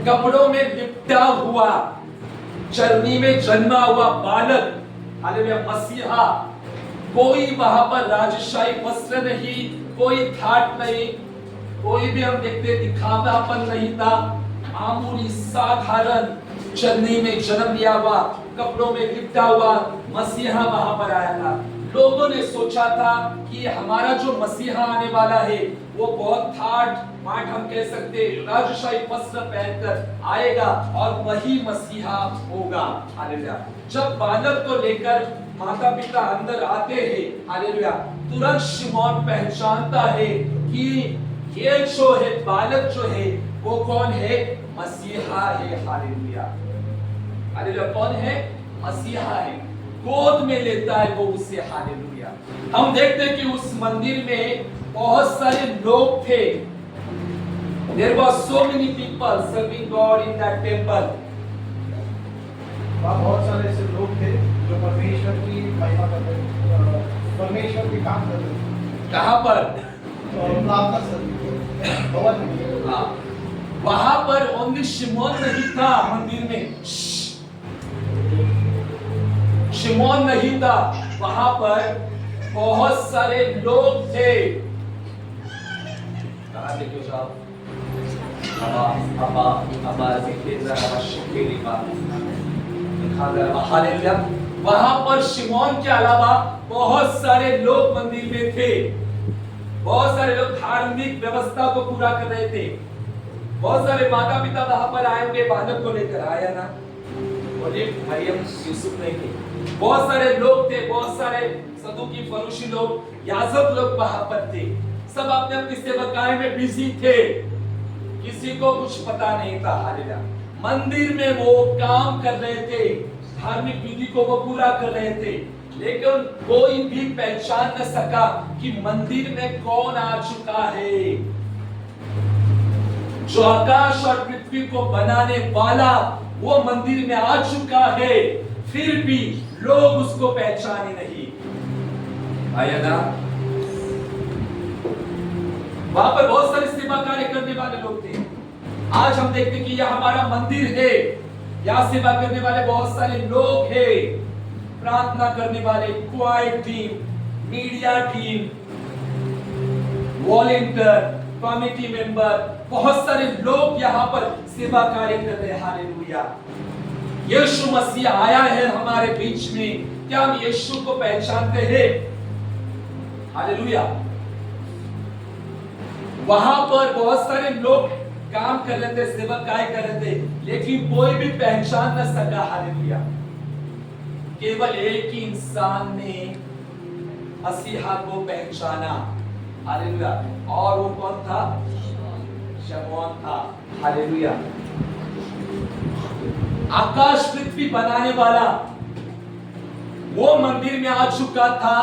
कपड़ों में लिपटा हुआ, चरनी में जन्मा हुआ बालक, हालेलुया, मसीहा। कोई वहां पर राजशाही वस्त्र नहीं, कोई ठाट नहीं, कोई भी हम देखते दिखावापन नहीं था। मामूली साधारण चरनी में जन्म लिया हुआ, कपड़ों में लिपटा हुआ मसीहा वहां पर आया था। लोगों ने सोचा था कि हमारा जो मसीहा आने वाला है वो बहुत ठाट माट, हम कह सकते राजशाही वस्त्र पहनकर आएगा और वही मसीहा होगा, हालेलुया। जब बालक को लेकर माता पिता अंदर आते हैं, हालेलुया, तुरंत शिमोन पहचानता है कि ये जो है बालक जो है वो कौन है? मसीहा है, हालेलुया, हालेलुया। कौन है? मसीहा है। गोद में लेता है वो उसे, हालेलुया। हम देखते हैं कि उस मंदिर में बहुत सारे लोग थे। There were so many people serving God in that temple. वहाँ बहुत सारे ऐसे लोग थे जो परमेश्वर की महिमा करते थे, परमेश्वर के काम करते थे। कहाँ पर? प्रार्थना सर भवन में। हाँ, वहां पर ओनली शिमोन नहीं था मंदिर में, शिमोन नहीं था, वहां पर बहुत सारे लोग थे। कहाँ थे क्यों साहब? हालेलुया। वहां पर शिमोन के अलावा बहुत सारे लोग मंदिर में थे। बहुत सारे लोग धार्मिक व्यवस्था को पूरा कर रहे थे। बहुत सारे माता पिता वहां पर आए होंगे, बालक को लेकर आया ना, बोलिए मरियम यूसुफ नहीं थे। बहुत सारे लोग थे, बहुत सारे सदूकी फरूशी लोग, याजक लोग वहां पर थे। सब अपने अपनी सेवकाई में बिजी थे, किसी को कुछ पता नहीं था, हालेलुया। मंदिर में वो काम कर रहे थे, धार्मिक विधि को वो पूरा कर रहे थे, लेकिन कोई भी पहचान न सका कि मंदिर में कौन आ चुका है। जो आकाश और पृथ्वी को बनाने वाला वो मंदिर में आ चुका है, फिर भी लोग उसको पहचाने नहीं। आया ना? वहां पर बहुत सारे सेवा कार्य करने वाले लोग थे। आज हम देखते कि यह हमारा मंदिर है, यहाँ सेवा करने वाले बहुत सारे लोग हैं, प्रार्थना करने वाले, quite team, media team, volunteer, committee member, बहुत सारे लोग यहाँ पर सेवा कार्य कर रहे हैं। हालेलुया। यीशु मसीह आया है हमारे बीच में, क्या हम यीशु को पहचानते हैं? हालेलुया। वहां पर बहुत सारे लोग काम कर रहे थे, सेवा कार्य कर रहे थे, लेकिन कोई भी पहचान न सका। हालेलुया। केवल एक ही इंसान ने मसीहा को पहचाना। हालेलुया। और वो कौन था? शमौन था। हालेलुया। आकाश पृथ्वी बनाने वाला वो मंदिर में आ चुका था,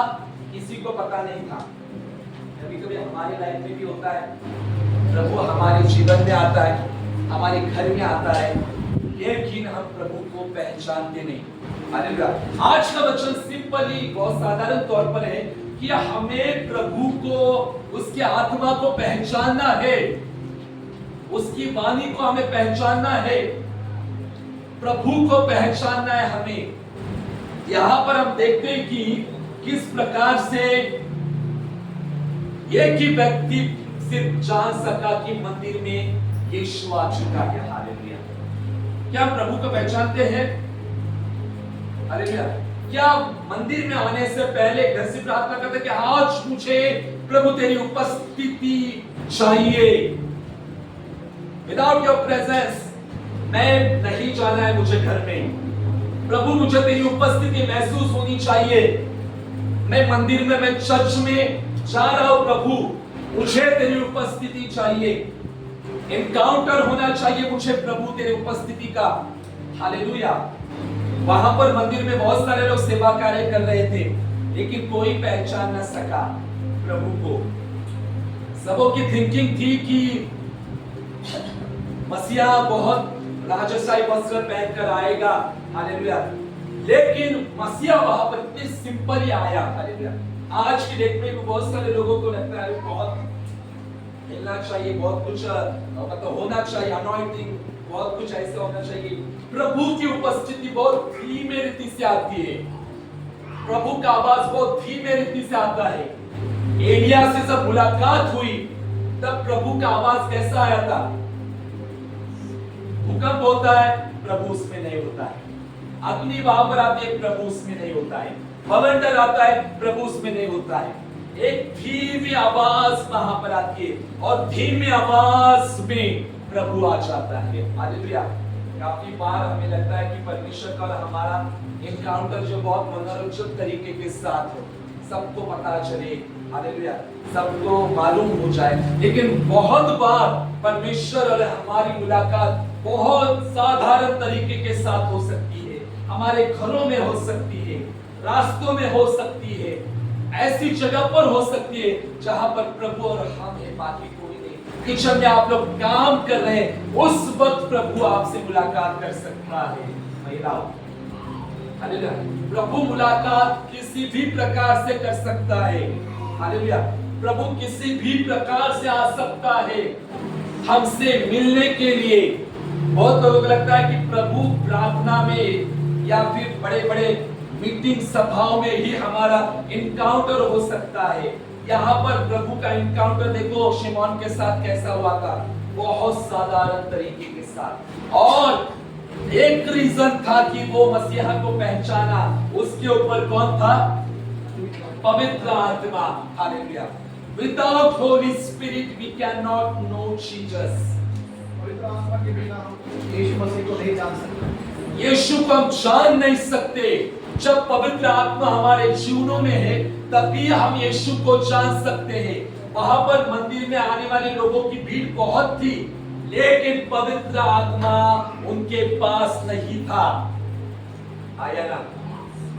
किसी को पता नहीं था। कभी कभी हमारी लाइफ में भी होता है, प्रभु हमारे जीवन में आता है, हमारे घर में आता है, लेकिन हम प्रभु को पहचानते नहीं। हालेलुया। आज का वचन सिंपली बहुत साधारण तौर पर है कि हमें प्रभु को, उसके आत्मा को पहचानना है, उसकी वाणी को हमें पहचानना है, प्रभु को पहचानना है हमें। यहां पर हम देखते हैं कि किस प्रकार से एक ही व्यक्ति सिर्फ जान सका कि मंदिर में यीशु आ चुका है। हालेलुया। क्या प्रभु को पहचानते हैं? हालेलुया। क्या मंदिर में आने से पहले घर से प्रार्थना करते कि आज मुझे प्रभु तेरी उपस्थिति चाहिए, विदाउट योर प्रेजेंस मैं नहीं जाना है मुझे घर में, प्रभु मुझे तेरी उपस्थिति महसूस होनी चाहिए, मैं मंदिर में, मैं चर्च में जा रहा हूं, प्रभु मुझे तेरी उपस्थिति चाहिए, एनकाउंटर होना चाहिए मुझे प्रभु तेरी उपस्थिति का। हालेलुया। वहां पर मंदिर में बहुत सारे लोग सेवा कार्य कर रहे थे, लेकिन कोई पहचान न सका प्रभु को। सबों की थिंकिंग थी कि मसीहा बहुत राजशाही वस्त्र पहनकर आएगा। हालेलुया। लेकिन मसीहा वहां पर इतने सिंपल ही आया। हालेलुया। आज की डेट में बहुत सारे लोगों को लगता है बहुत मिलना चाहिए, बहुत कुछ मतलब होना चाहिए, अनॉइंटिंग, बहुत कुछ ऐसा होना चाहिए। प्रभु की उपस्थिति बहुत धीमे रीति से आती है, प्रभु का आवाज बहुत धीमे रीति से आता है। एलिया से जब मुलाकात हुई तब प्रभु का आवाज कैसा आया था? भूकंप होता है, प्रभु उसमें नहीं होता है। अग्नि वहां पर आती है, प्रभु उसमें नहीं होता है। बवंडर आता है, प्रभु उसमें नहीं होता है। एक धीमी आवाज वहां पर आती है और धीमी आवाज में प्रभु आ जाता है। हालेलुया। काफी बार हमें लगता है कि परमेश्वर का हमारा एनकाउंटर जो बहुत मनोरंजक तरीके के साथ हो, सबको पता चले, हालेलुया, सबको मालूम हो जाए, लेकिन बहुत बार परमेश्वर और हमारी मुलाकात बहुत साधारण तरीके के साथ हो सकती है, हमारे घरों में हो सकती है, रास्तों में हो सकती है, ऐसी जगह पर हो सकती है जहां पर प्रभु और हम हैं, बाकी कोई नहीं। किचन में आप लोग काम कर रहे हैं, उस वक्त प्रभु आपसे मुलाकात कर सकता है। महिलाओं, हालेलुया। प्रभु मुलाकात किसी भी प्रकार से कर सकता है। हालेलुया। प्रभु किसी भी प्रकार से आ सकता है हमसे मिलने के लिए। बहुत लोगों को लगता है कि प्रभु प्रार्थना में या फिर बड़े बड़े मीटिंग सभाओं में ही हमारा इनकाउंटर हो सकता है। यहाँ पर प्रभु का इनकाउंटर देखो शिमोन के साथ कैसा हुआ था, बहुत साधारण तरीके के साथ। और एक रीजन था कि वो मसीहा को पहचाना, उसके ऊपर कौन था? पवित्र आत्मा। Hallelujah. Without Holy Spirit we cannot know Jesus. पवित्र आत्मा के बिना हम यीशु मसीह को नहीं जान सकते। यीशु को हम जान नहीं सकते। जब पवित्र आत्मा हमारे जीवनों में है तभी हम यीशु को जान सकते हैं। वहां पर मंदिर में आने वाले लोगों की भीड़ बहुत थी, लेकिन पवित्र आत्मा उनके पास नहीं था। आया ना?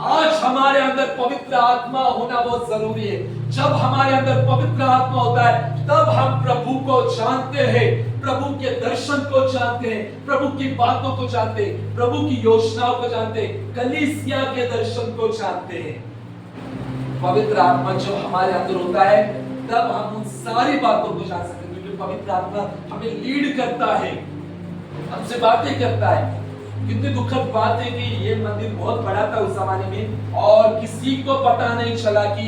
आज हमारे अंदर पवित्र आत्मा होना बहुत जरूरी है। जब हमारे अंदर पवित्र आत्मा होता है तब हम प्रभु को जानते हैं, प्रभु के दर्शन को जानते हैं, प्रभु की बातों को जानते हैं, प्रभु की योजनाओं को जानते हैं, कलीसिया के दर्शन को जानते हैं। पवित्र आत्मा जब हमारे अंदर होता है तब हम उन सारी बातों को जान सकते हैं, क्योंकि पवित्र आत्मा हमें लीड करता है, हमसे बातें करता है। कितनी दुखद बात है कि ये मंदिर बहुत बड़ा था उस जमाने में और किसी को पता नहीं चला कि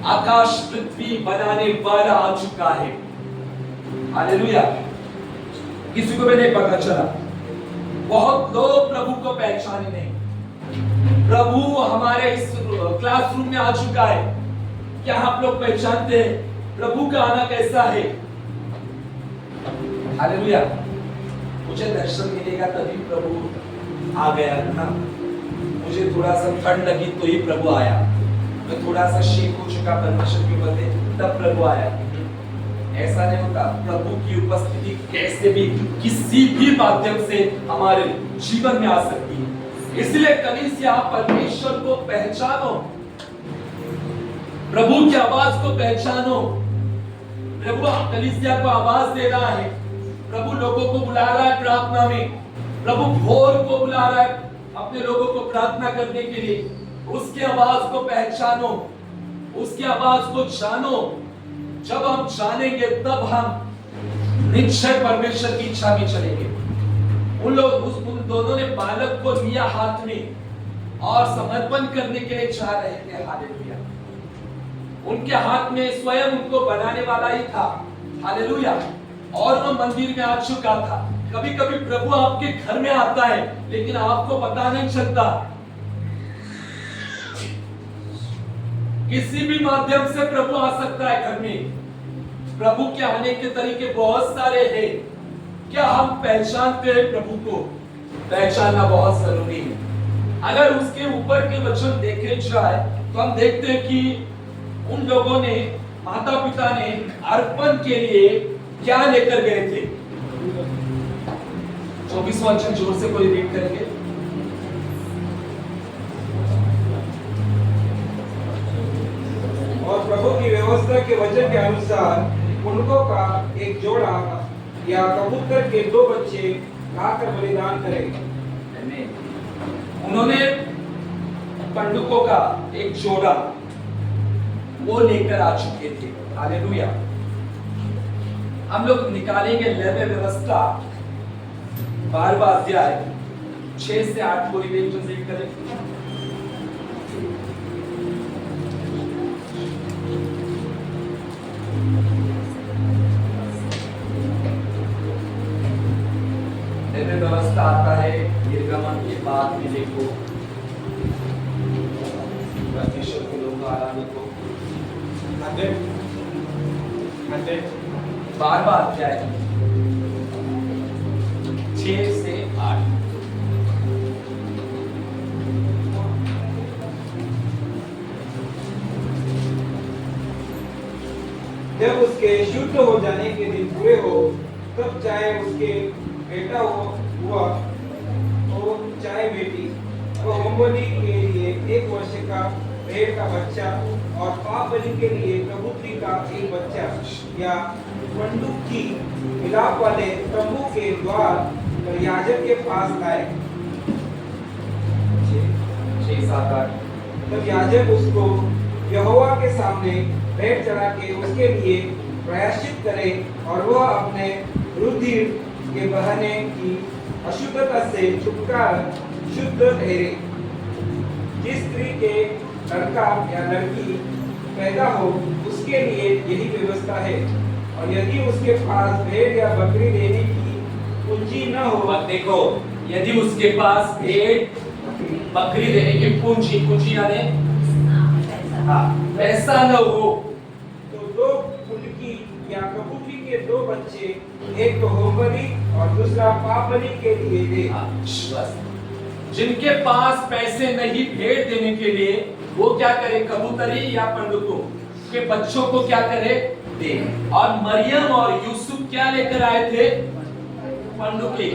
आकाश पृथ्वी बनाने वाला आ चुका है। हालेलुया। किसी को भी नहीं पता चला। बहुत लोग प्रभु को पहचाने नहीं। प्रभु हमारे इस क्लासरूम में आ चुका है। क्या आप लोग पहचानते हैं प्रभु का आना कैसा है? हालेलुया। मुझे दर्शन मिलेगा तभी प्रभु आ गया ना। मुझे थोड़ा सा ठंड लगी तो ही प्रभु आया। मैं थोड़ा सा शेक हो चुका परमेश्वर के बदले तब प्रभु आया। ऐसा नहीं होता। प्रभु की उपस्थिति कैसे भी किसी भी माध्यम से हमारे जीवन में आ सकती है। इसलिए कलीसिया परमेश्वर को पहचानो, प्रभु की आवाज को पहचानो। प्रभु कलीसिया को आवाज दे रहा है, प्रभु लोगों को बुला रहा है प्रार्थना में, प्रभु भोर को बुला रहा है अपने लोगों को प्रार्थना करने के लिए। उसकी आवाज को पहचानो, उसकी आवाज को जानो। जब हम जानेंगे तब हम निश्चय परमेश्वर की इच्छा में चलेंगे। उन दोनों ने बालक को लिया हाथ में और समर्पण करने के लिए चाह रहे थे। हालेलुया। उनके हाथ में स्वयं उनको बनाने वाला ही था। हालेलुया। और वो मंदिर में आ चुका था। कभी कभी प्रभु आपके घर में आता है लेकिन आपको पता नहीं चलता। किसी भी माध्यम से प्रभु आ सकता है घर में। प्रभु के आने के तरीके बहुत सारे हैं। क्या हम पहचानते हैं प्रभु को? पहचानना बहुत जरूरी है। अगर उसके ऊपर के वचन देखे जाए तो हम देखते हैं कि उन लोगों ने, माता पिता ने अर्पण के लिए क्या लेकर गए थे? 24वां वचन जोर से कोई रीड करेंगे? और प्रभु की व्यवस्था के वचन के अनुसार उनको का एक जोड़ा या कबूतर के 2 बच्चे लाकर बलिदान करें। उन्होंने पंडुकों का एक जोड़ा वो लेकर आ चुके थे। हालेलुया। हम लोग निकालेंगे लेवे व्यवस्था 12वां अध्याय 6 से 8 को रीड करें। लेवे व्यवस्था आता है निर्गमन के बाद में। देखो परमेश्वर के लोग आराधना को 12वां अध्याय 6 से 8। जब उसके शुद्ध हो जाने के दिन पूरे हो तब चाहे उसके बेटा हुआ हो चाहे बेटी, वो होमबलि के लिए 1 वर्ष का भेड़ का बच्चा और पाप बलि के लिए कबूतरी का एक बच्चा या पंडुक की मिलाप वाले तंबू के द्वार पर याजक के पास लाए। 6-7-8। तब याजक उसको यहोवा के सामने भेंट चढ़ा के उसके लिए प्रायश्चित करे और वह अपने रुधिर के बहने की अशुद्धता से छुटकारा शुद्ध ठहरे। जिस स्त्री के लड़का या लड़की पैदा हो उसके लिए यही व्यवस्था है। और यदि उसके पास भेड़ या बकरी देने की पूंजी न हो, मत देखो, यदि उसके पास भेड़ बकरी देने की पूंजी यानी पैसा न हो, तो 2 पुंडकी या कबूतरी के 2 बच्चे, एक तो होमबलि और दूसरा पाप बलि के लिए दे। जिनके पास पैसे नहीं भेड़ देने के लिए वो क्या करे? कबूतरी या पंडुकों के बच्चों को क्या करे? दे। और मरियम और यूसुफ क्या लेकर आए थे? पंडुके।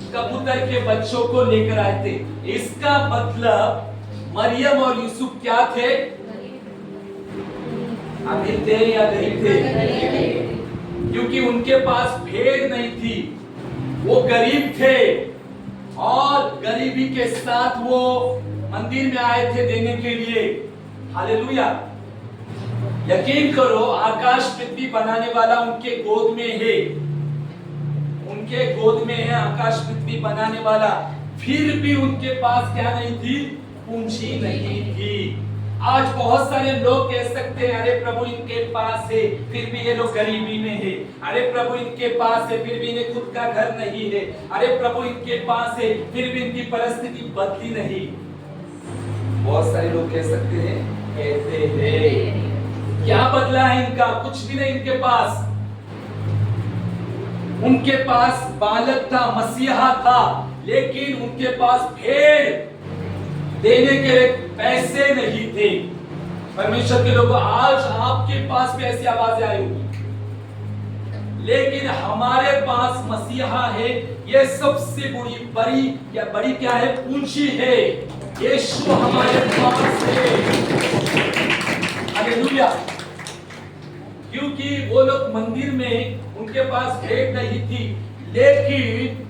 कबूतर के बच्चों को लेकर आए थे। इसका मतलब मरियम और यूसुफ क्या थे? अमीर थे या गरीब थे? क्योंकि उनके पास भेड़ नहीं थी, वो गरीब थे और गरीबी के साथ वो मंदिर में आए थे देने के लिए। हालेलुया। यकीन करो, आकाश पृथ्वी बनाने वाला उनके गोद में है, उनके गोद में है आकाश पृथ्वी बनाने वाला। फिर भी उनके पास क्या नहीं थी? पूंजी नहीं थी। आज बहुत सारे लोग कह सकते हैं, अरे प्रभु इनके पास है फिर भी ये लोग गरीबी में है। अरे प्रभु इनके पास है फिर भी इन्हें खुद का घर नहीं है। अरे प्रभु इनके पास है फिर भी इनकी परिस्थिति बदली नहीं। बहुत सारे लोग कह सकते हैं, कहते हैं क्या बदला है इनका? कुछ भी नहीं इनके पास। उनके पास बालक था, मसीहा था, लेकिन उनके पास भेड़ देने के पैसे नहीं थे। परमेश्वर के लोगों, आज आपके पास भी ऐसी आवाजें आई होगी, लेकिन हमारे पास मसीहा है। ये सबसे बड़ी क्या है? पूंजी है। यीशु हमारे पास है। हालेलुया। क्योंकि वो लोग मंदिर में, उनके पास भेंट नहीं थी, लेकिन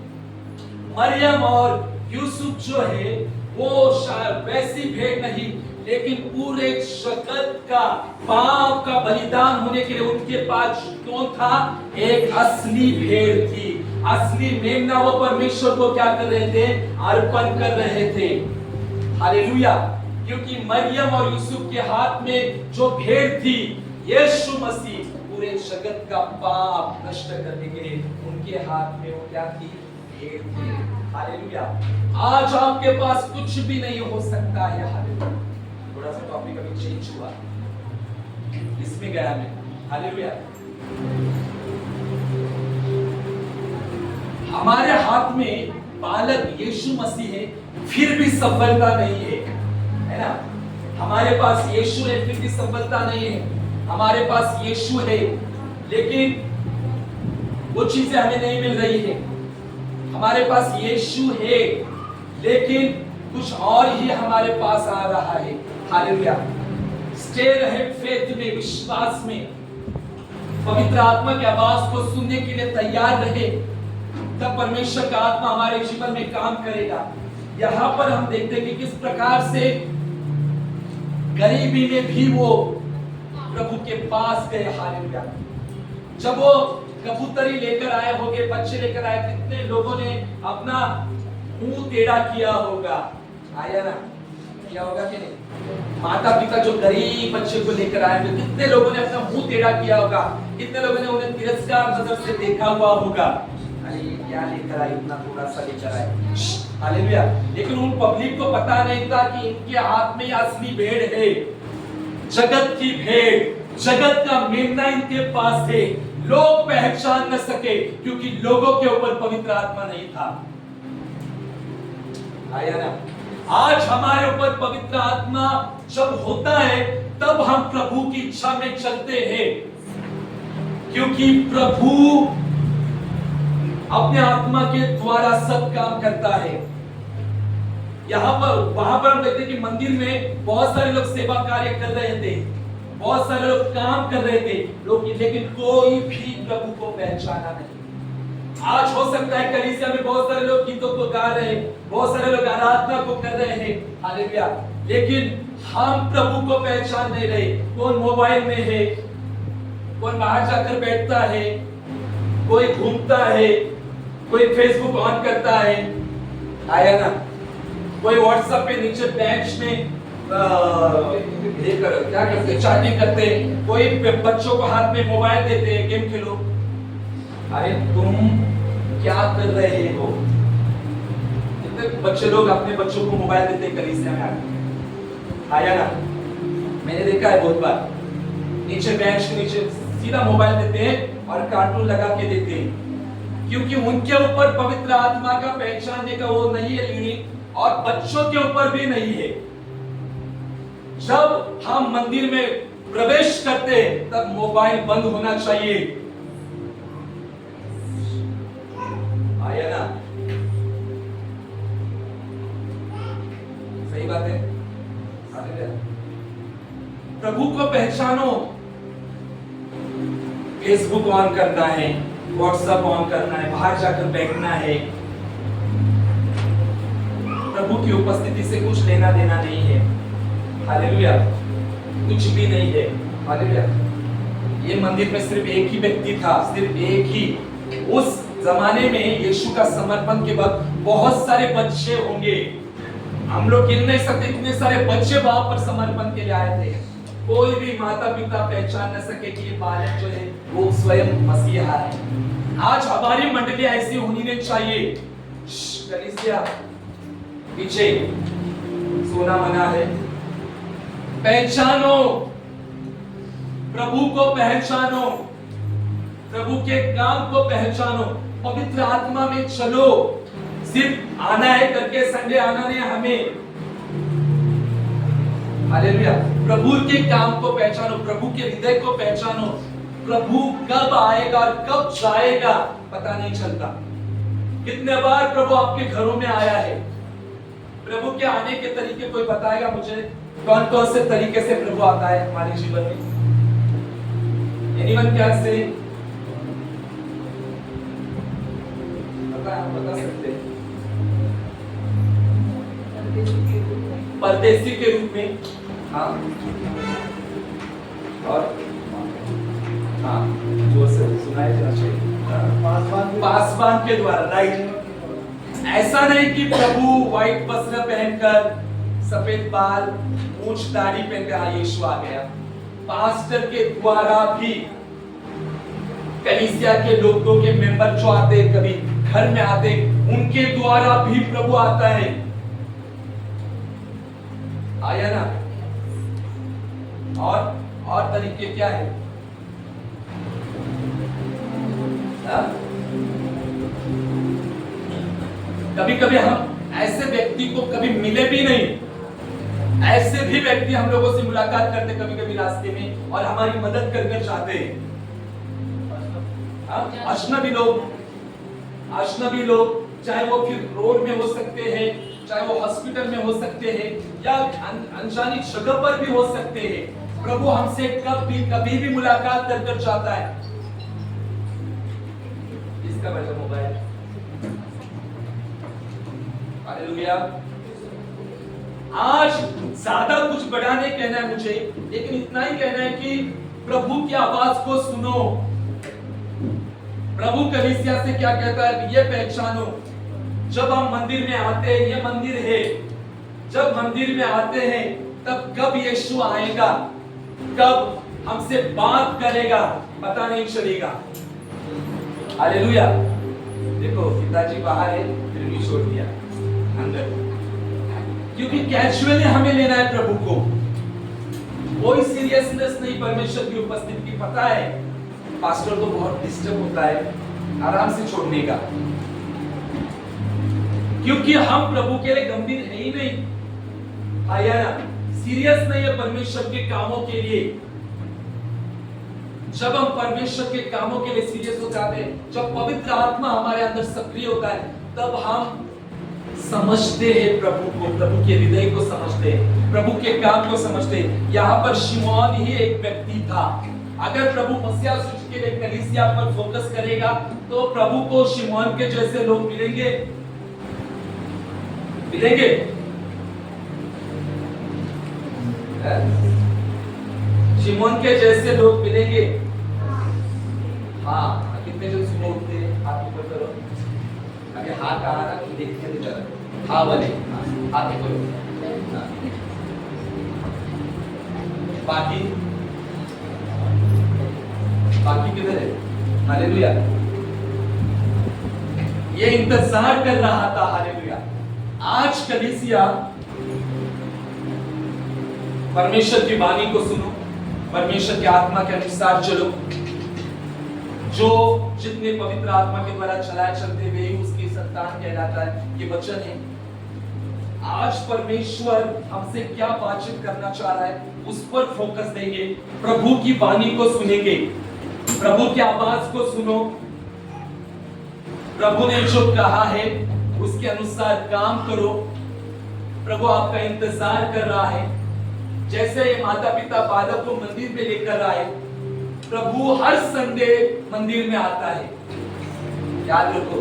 मरियम और यूसुफ जो है वो वैसी भेंट नहीं, लेकिन पूरे जगत का पाप का बलिदान होने के लिए उनके पास कौन था? एक असली भेड़ थी, असली मेमना। वो परमेश्वर को क्या कर रहे थे? अर्पण कर रहे थे। हालेलुया। क्योंकि मरियम और यूसुफ के हाथ में जो भेड़ थी, यीशु मसीह पूरे जगत का पाप नष्ट करने के लिए उनके हाथ में वो क्या थी? भेड़ थी। हालेलुया। आज आपके पास कुछ भी नहीं हो सकता है। हालेलुया। थोड़ा सा टॉपिक अभी चेंज हुआ, इसमें गया मैं। हालेलुया। हमारे हाथ में बालक यीशु मसीह है, फिर भी सफलता नहीं है ना? हमारे पास यीशु है फिर भी सफलता नहीं है। हमारे पास यीशु है लेकिन वो चीजें हमें नहीं मिल रही है। हमारे पास यीशु है लेकिन कुछ और ही हमारे पास आ रहा है। हालेलुया। स्टे रहे फेथ में, विश्वास में, पवित्र आत्मा की आवाज को सुनने के लिए तैयार रहे, तब परमेश्वर का आत्मा हमारे जीवन में काम करेगा। यहाँ पर हम देखते हैं कि किस प्रकार से गरीबी में भी वो प्रभु के पास गए। हालेलुया। जब वो कबूतरी लेकर आए होंगे, बच्चे लेकर आए, कितने लोगों ने अपना मुंह टेढ़ा किया होगा? आया ना? किया होगा कि नहीं? माता पिता जो गरीब बच्चे को लेकर आए थे, कितने लोगों ने अपना मुंह टेढ़ा किया होगा, कितने लोगों ने उन्हें तिरस्कार नजर से देखा हुआ होगा। अरे क्या लेकर आए, इतना थोड़ा सा लेकर आए। हालेलुया। लेकिन उन पब्लिक को पता नहीं था कि इनके हाथ में असली भेड़ है, जगत की भेड़, जगत का मेमना इनके पास है। लोग पहचान न सके क्योंकि लोगों के ऊपर पवित्र आत्मा नहीं था। आया ना? आज हमारे ऊपर पवित्र आत्मा जब होता है तब हम प्रभु की इच्छा में चलते हैं, क्योंकि प्रभु अपने आत्मा के द्वारा सब काम करता है। यहाँ पर वहां पर हम देखते हैं कि मंदिर में बहुत सारे लोग सेवा कार्य कर रहे थे, बहुत सारे लोग काम कर रहे थे लोग, लेकिन कोई भी प्रभु को पहचाना नहीं। आज हो सकता है कलीसिया में बहुत सारे लोग गीतों को गा रहे हैं, बहुत सारे लोग आराधना को कर रहे हैं। हालेलुया। लेकिन हम प्रभु को पहचान नहीं रहे। कौन मोबाइल में है, कौन बाहर जाकर बैठता है, कोई घूमता है, कोई फेसबुक ऑन करता है, आया ना? कोई व्हाट्सएप पे नीचे बेंच में क्या करते, चैटिंग करते, कोई बच्चों को हाथ में मोबाइल देते हैं, गेम खेलो। अरे तुम क्या कर रहे हो? कितने बच्चे लोग अपने बच्चों को मोबाइल देते हैं कलीसिया में आके, आया ना? मैंने देखा है बहुत बार, नीचे बेंच के नीचे सीधा मोबाइल देते हैं और कार्टून लगा के देते हैं, क्योंकि उनके ऊपर पवित्र आत्मा का पहचानने का वो नहीं है लीडिंग, और बच्चों के ऊपर भी नहीं है। जब हम मंदिर में प्रवेश करते हैं तब मोबाइल बंद होना चाहिए। आया ना? जाते हैं। हालेलुया। प्रभु को पहचानो। फेसबुक ऑन करना है, व्हाट्सएप ऑन करना है, बाहर जाकर बैठना है, प्रभु की उपस्थिति से कुछ लेना देना नहीं है। हालेलुया। कुछ भी नहीं है। हालेलुया। ये मंदिर में सिर्फ एक ही व्यक्ति था, सिर्फ एक ही। उस जमाने में यीशु का समर्पण के वक्त बहुत सारे बच्चे होंगे। हम लोग गिन नहीं सकते इतने सारे बच्चे वहां पर समर्पण के लिए आए थे। कोई भी माता पिता पहचान न सके कि ये बालक जो है वो स्वयं मसीहा है। आज हमारी मंडली ऐसी होनी नहीं चाहिए। कलीसिया पीछे सोना मना है। पहचानो, प्रभु को पहचानो, प्रभु के काम को पहचानो, पवित्र आत्मा में चलो। सिर्फ आना है करके संडे आना नहीं हमें। हालेलुया। प्रभु के काम को पहचानो, प्रभु के हृदय को पहचानो। प्रभु कब आएगा और कब जाएगा पता नहीं चलता। कितने बार प्रभु आपके घरों में आया है। प्रभु के आने के तरीके कोई बताएगा मुझे? कौन कौन से तरीके से प्रभु आता है हमारे जीवन में? Anyone can say? बता सकते हैं? परदेसी के रूप में। हाँ, और हाँ, जोर से सुनाई देना चाहिए। पासवान के द्वारा, राइट। ऐसा नहीं कि प्रभु व्हाइट वस्त्र पहनकर, सफेद बाल, मूंछ दाढ़ी पहनकर हाँ यीशु आ गया। पास्टर के द्वारा भी, कलीसिया के लोगों के मेंबर जो आते कभी घर में आते, उनके द्वारा भी प्रभु आता है। आया ना? और तरीके क्या है? कभी कभी हम ऐसे व्यक्ति को कभी मिले भी नहीं, ऐसे भी व्यक्ति हम लोगों से मुलाकात करते कभी कभी रास्ते में और हमारी मदद कर जाते हैं। अजनबी लोग, चाहे वो फिर रोड में हो सकते हैं, चाहे वो हॉस्पिटल में हो सकते हैं, या अनजानी जगह पर भी हो सकते हैं। प्रभु हमसे कभी भी मुलाकात कर जाता है। इसका बचा मोबाइल। हालेलुया। आज ज्यादा कुछ बड़ा नहीं कहना है मुझे, लेकिन इतना ही कहना है कि प्रभु की आवाज को सुनो। प्रभु कलीसिया से क्या कहता है? ये पहचानो, जब हम मंदिर में आते हैं, ये मंदिर है, जब मंदिर में आते हैं तब कब यीशु आएगा, कब हमसे बात करेगा पता नहीं चलेगा। हालेलुया। देखो पिताजी बाहर है फिर भी छोड़ दिया अंदर, क्योंकि कैजुअली हमें लेना है प्रभु को। कोई सीरियसनेस नहीं परमेश्वर की उपस्थिति की। पता है पास्टर तो बहुत डिस्टर्ब होता है आराम से छोड़ने का, क्योंकि हम प्रभु के लिए गंभीर है ही नहीं। आया ना? सीरियस नहीं है परमेश्वर के कामों के लिए। जब हम परमेश्वर के कामों के लिए सीरियस हो जाते हैं, जब पवित्र आत्मा हमारे अंदर सक्रिय होता है, तब हम समझते हैं प्रभु को, प्रभु के हृदय को समझते हैं, प्रभु के काम को समझते हैं। यहाँ पर शिमोन ही एक व्यक्ति था। अगर प्रभु मसीहा के लिए कलीसिया पर फोकस करेगा तो प्रभु को शिमोन के जैसे लोग मिलेंगे। शिमोन के जैसे लोग मिलेंगे। हाँ, कितने जन सुनो उठते हैं? हाथ ऊपर करो। अभी हाथ आ रहा है देखते नहीं चला। हाँ वाले हाथ करो। बाकी किधर है? हालेलुया। ये इंतजार कर रहा था। हालेलुया। आज कलीसिया परमेश्वर की वाणी को सुनो, परमेश्वर की आत्मा के अनुसार चलो। जो जितने पवित्र आत्मा के द्वारा चलाए चलते हुए उसकी संतान कहलाता है। ये वचन है। आज परमेश्वर हमसे क्या बातचीत करना चाह रहा है उस पर फोकस देंगे। प्रभु की वाणी को सुनेंगे, प्रभु की आवाज को सुनो। प्रभु ने जो कहा है उसके अनुसार काम करो। प्रभु आपका इंतजार कर रहा है। जैसे ये माता पिता बालक को मंदिर में लेकर आए, प्रभु हर संडे मंदिर में आता है। याद रखो,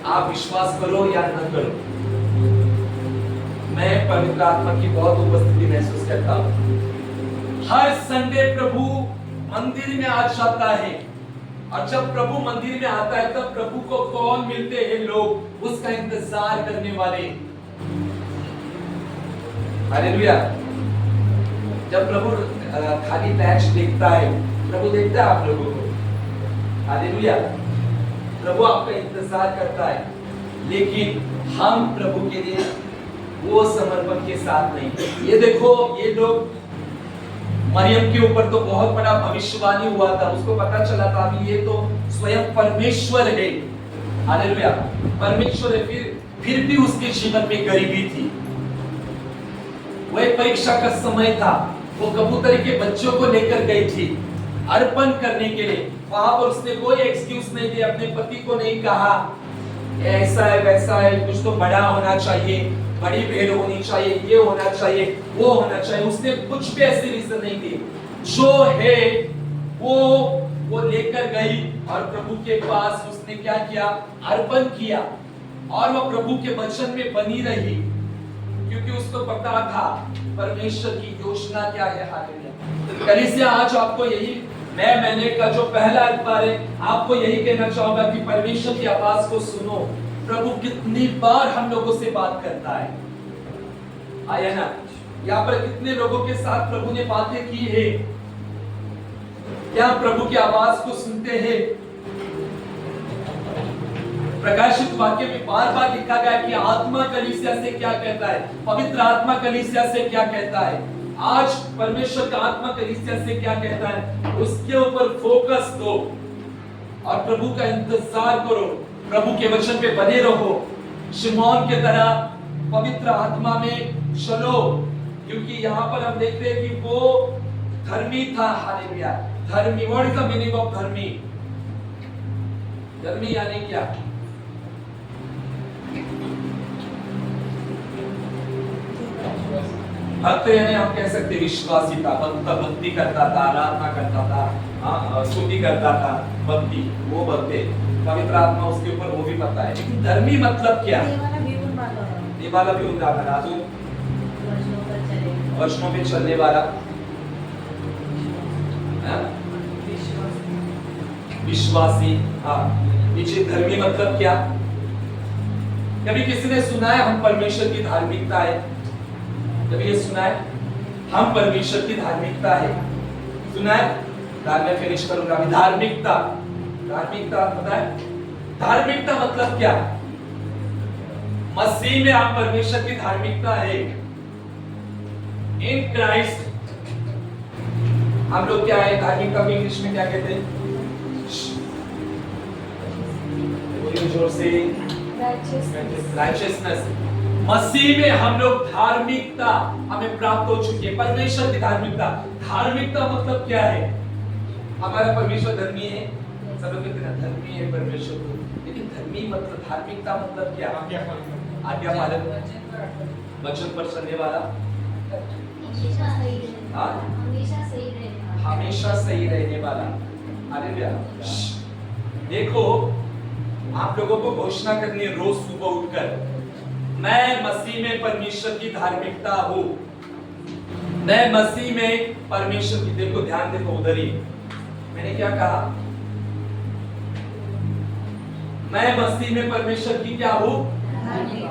आप विश्वास करो या न करो, मैं पवित्र आत्मा की बहुत उपस्थिति महसूस करता हूँ। हर संडे प्रभु मंदिर में आ जाता है, और जब प्रभु मंदिर में आता है तब प्रभु को कौन मिलते हैं? लोग उसका इंतजार करने वाले। हालेलुया। जब प्रभु खाली बैच देखता है, प्रभु देखता है आप लोगों को। हालेलुया। प्रभु आपका इंतजार करता है, लेकिन हम प्रभु के लिए वो समर्पण के साथ नहीं। ये देखो, ये लोग, मरियम के ऊपर तो बहुत बड़ा भविष्यवाणी हुआ था, उसको पता चला था कि ये तो स्वयं परमेश्वर है। हालेलुया। परमेश्वर है, फिर भी उसके जीवन में गरीबी थी। वो एक परीक्षा का समय था। वो कबूतर के बच्चों को लेकर गई थी अर्पण करने के लिए। वहां पर उसने कोई एक्सक्यूज नहीं दिया, अपने पति को नहीं कहा ऐसा है वैसा है, कुछ तो बड़ा होना चाहिए, बड़ी भेड़ होनी चाहिए, ये होना चाहिए, वो होना चाहिए। उसने कुछ भी ऐसी रीजन नहीं दी। जो है वो लेकर गई और प्रभु के पास उसने क्या किया? अर्पण किया। और वो प्रभु के वचन में बनी रही, क्योंकि उसको पता था परमेश्वर की योजना क्या है। हालेलुया। कलीसिया, आज आपको यही महीने का जो पहला अखबार है, आपको यही कहना चाहूंगा कि परमेश्वर की आवाज को सुनो। प्रभु कितनी बार हम लोगों से बात करता है, आया ना? यहाँ पर कितने लोगों के साथ प्रभु ने बातें की है? क्या प्रभु की आवाज को सुनते हैं? प्रकाशित वाक्य में बार बार लिखा गया कि आत्मा कलीसिया से क्या कहता है, पवित्र आत्मा कलीसिया से क्या कहता है। आज परमेश्वर का आत्मा कलीसिया से क्या कहता है, उसके ऊपर फोकस दो और प्रभु का इंतजार करो। प्रभु के वचन पे बने रहो, शिमोन के तरह पवित्र आत्मा में चलो, क्योंकि यहाँ पर हम देखते हैं कि वो धर्मी था। हालेलुया। धर्मी, what is the meaning of धर्मी? धर्मी यानी क्या? भक्त यानी हम कह सकते विश्वासी था, भक्ति करता था, आराधना करता था, स्तुति करता था, भक्ति, वो भक्त है। पवित्र आत्मा उसके ऊपर, वो भी पता है। लेकिन धर्मी मतलब क्या? देवाला भी होता था, राजू वचनों पे चलने वाला, विश्वासी। हाँ, नीचे धर्मी मतलब क्या? कभी किसी ने सुना है हम परमेश्वर की धार्मिकता है? कभी ये सुना है हम परमेश्वर की धार्मिकता है? सुना है? मैं फिनिश करूंगा अभी। धार्मिकता, धार्मिकता पता है? धार्मिकता मतलब क्या? मसीह में आप परमेश्वर की धार्मिकता है। इन क्राइस्ट हम लोग क्या है? धार्मिकता को इंग्लिश में क्या कहते हैं? जोर से राइचियसनेस। मसीह में हम लोग धार्मिकता हमें प्राप्त हो चुकी है, परमेश्वर की धार्मिकता। धार्मिकता मतलब क्या है? हमारा परमेश्वर धर्मी है, सब लोग कहते हैं धर्मी है परमेश्वर को, लेकिन धर्मी मतलब, धार्मिकता मतलब क्या? आज्ञा पालन, वचन पर चलने वाला, हमेशा सही रहने वाला। हालेलुया। देखो, आप लोगों को घोषणा करनी है रोज सुबह उठकर, मैं मसीह में परमेश्वर की धार्मिकता हूं। मैं मसीह में परमेश्वर की, देखो ध्यान देखो उधर ही मैंने क्या कहा? मैं मसीह में परमेश्वर की क्या हूं?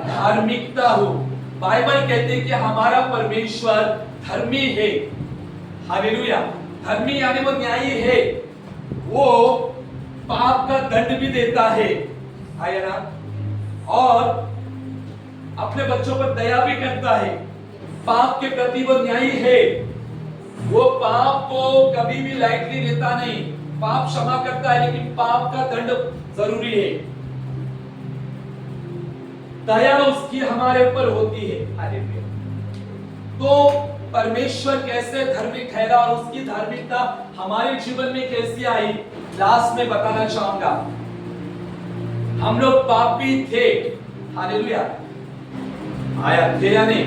धार्मिकता हूं। बाइबल कहते हैं कि हमारा परमेश्वर धर्मी है। हालेलुया। धर्मी यानी वो न्यायी है, वो पाप का दंड भी देता है, आया ना? और अपने बच्चों पर दया भी करता है। पाप के प्रति वो न्यायी है, वो पाप को कभी भी लाइटली लेता नहीं। पाप क्षमा करता है, लेकिन पाप का दंड जरूरी है। दया उसकी हमारे ऊपर होती है। हालेलुया। तो परमेश्वर कैसे धार्मिक ठहरा और उसकी धार्मिकता हमारे जीवन में कैसी आई, लास्ट में बताना चाहूंगा। हम लोग पापी थे। हालेलुया। आया थे या नहीं?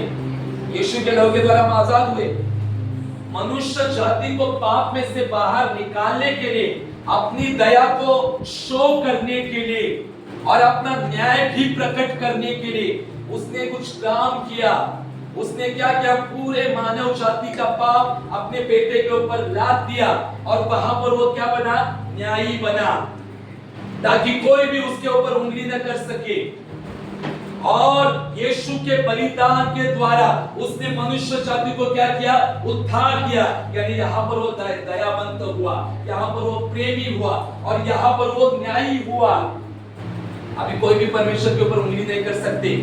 यीशु के लहू के द्वारा हम आजाद हुए। मनुष्य जाति को पाप में से बाहर निकालने के लिए, अपनी दया को शो करने के लिए और अपना न्याय भी प्रकट करने के लिए उसने कुछ काम किया। उसने क्या किया? पूरे मानव जाति का पाप अपने बेटे के ऊपर लाद दिया और वहां पर वो क्या बना? न्यायी बना, ताकि कोई भी उसके ऊपर उंगली न कर सके। और यीशु के बलिदान के द्वारा उसने मनुष्य जाति को क्या किया? उद्धार किया। यानी यहाँ पर वो दयावंत हुआ, यहाँ पर वो प्रेमी हुआ और यहाँ पर वो न्यायी हुआ। अभी कोई भी परमेश्वर के ऊपर उंगली नहीं कर सकते,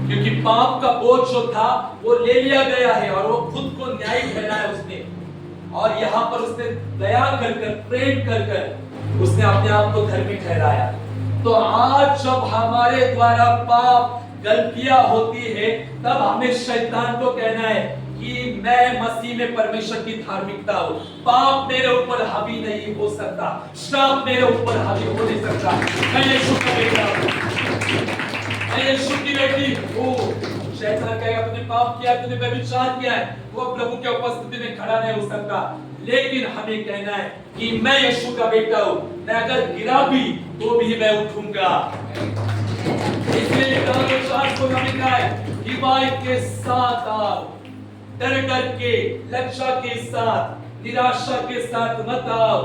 क्योंकि पाप का बोझ जो था वो ले लिया गया है और वो खुद को न्यायी ठहराया उसने। और यहाँ पर उसने दया कर कर, प्रेम कर कर उसने अपने आप को धर्मी ठहराया। तो आज जब हमारे द्वारा पाप गलतियां होती है, तब हमें शैतान को कहना है कि मैं मसीह में परमेश्वर की धार्मिकता हूं, पाप मेरे ऊपर हावी नहीं हो सकता, श्राप मेरे ऊपर हावी हो नहीं सकता। मैं यीशु का बेटा हूं, मैं यीशु की बेटी हूं। शैतान कहेगा तूने पाप किया, तूने व्यभिचार किया है, वो प्रभु के उपस्थिति में खड़ा नहीं हो सकता। लेकिन हमें कहना है कि मैं यीशु का बेटा हूं, मैं अगर गिरा भी तो भी मैं उठूंगा। इसलिए को लिखा है, हिमायत के साथ आओ, डर डर के, लज्जा के साथ, निराशा के साथ मत आओ,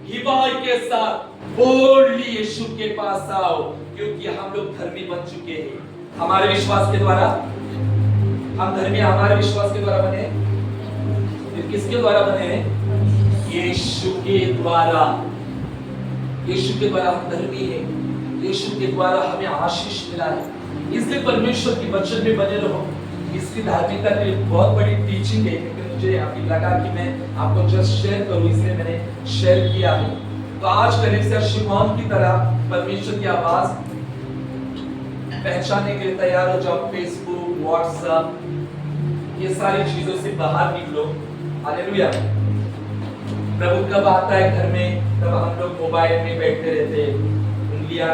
हिमायत के साथ बोल्डली यीशु के पास आओ, क्योंकि हम लोग धर्मी बन चुके हैं हमारे विश्वास के द्वारा। हम धर्मी हमारे विश्वास के द्वारा बने, फिर किसके द्वारा बने? यीशु के द्वारा। यीशु के द्वारा हम धर्मी हैं, यीशु के द्वारा हमें आशीष मिला है। इसलिए परमेश्वर की वचन में बने रहो। इसकी धार्मिकता की बहुत बड़ी टीचिंग है, लेकिन मुझे अभी लगा कि मैं आपको जस्ट शेयर करूं, इसलिए मैंने शेयर किया है। तो आज कलीसिया शिमोन की तरह परमेश्वर की आवाज पहचानने के लिए तैयार हो जाओ। फेसबुक, व्हाट्सएप, ये सारी चीजों से बाहर निकलो। हालेलुया। प्रभु कब आता है घर में? तब हम लोग मोबाइल में बैठते रहते, उंगलियां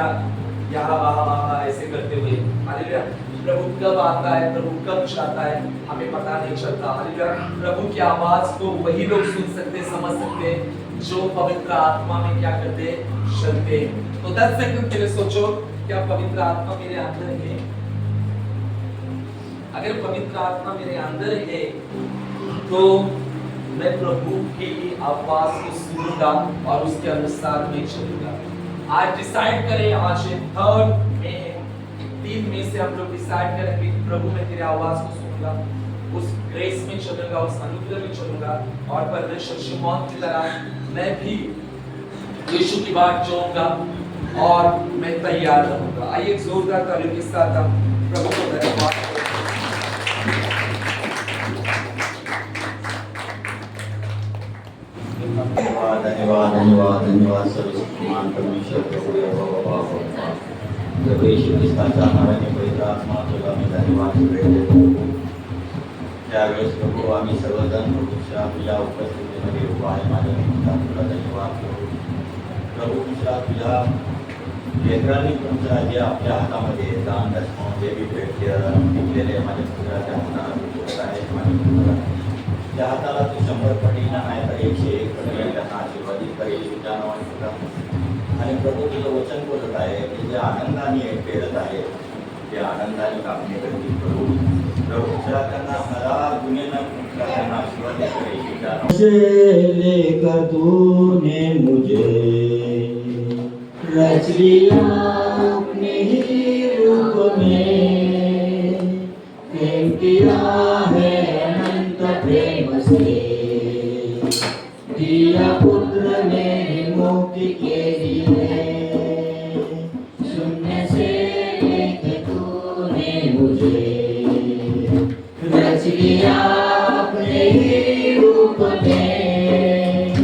यहाँ वहाँ ऐसे करते हुए। हालेलुया। प्रभु कब आता है, प्रभु कब जाता है, हमें पता नहीं चलता। हालेलुया। प्रभु की आवाज को वही लोग सुन सकते, समझ सकते जो पवित्र आत्मा में क्या करते, चलते। तो 10 सेकंड के लिए सोचो, क्या पवित्र आत्मा मेरे अंदर है? अगर पवित्र आत्मा मेरे अंदर है तो मैं प्रभु की आवाज को सुनूंगा और उसके अनुसार मैं चलूंगा। आज डिसाइड करें, आज 3 मई, 3 मई से हम लोग डिसाइड करेंगे कि प्रभु मैं तेरी आवाज को सुनूंगा, उस ग्रेस में चलूंगा, उस अनुग्रह में चलूंगा और परमेश्वर शिमोन की तरह मैं भी यीशु की बात जोऊंगा और मैं तैयार रहूंगा। आइए एक जोरदार तालियों के साथ हम प्रभु को धन्यवाद करें। धन्यवाद धन्यवाद धन्यवाद सर्वशक्तिमान परमेश्वर प्रभु यहोवा बाबा। प्रभु यीशु क्रिस्ता चाहणारा पवित्र आत्मा तुला मी धन्यवाद देतो। त्यावेळेस प्रभू आम्ही सर्वजण प्रभूच्या तुझ्या उपस्थितीमध्ये उभा आहे, माझ्या निमित्तानं तुला धन्यवाद करू। प्रभू तुझ्या लेकरांनी तुमच्या जे आपल्या हातामध्ये दान दशम जे बी भेट दिलेले माझ्या पुत्राच्या हाताला आहे, त्या हाताला तू 100 पटीनं नाही तर 101 पटीनं त्यांना आशीर्वादित करेल तुझ्या नावाने। आणि प्रभू तुझं वचन बोलत आहे की जे आनंदाने पेरत आहे ते आनंदाने कापणी करतील। प्रभू त्यांना हरा गुन्हेनं त्यांना आशीर्वादित करेल तुझ्या नावाने। लेकर तूने मुझे रच लिया अपने ही रूप में, प्रेम किया है अनंत प्रेम से, दिया पुत्र ने मुक्ति के लिए, शून्य से लेके तूने मुझे रच लिया अपने ही रूप में,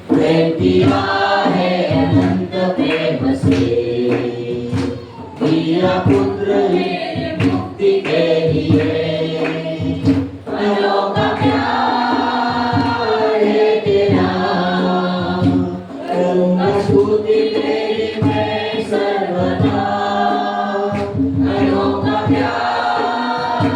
प्रेम किया है अनंत प्रेम से, दिया पुत्र ने मुक्ति के लिए। अनोखा प्यार है तेरा, करूँगा स्तुति तेरी मैं सर्वदा। अनोखा प्यार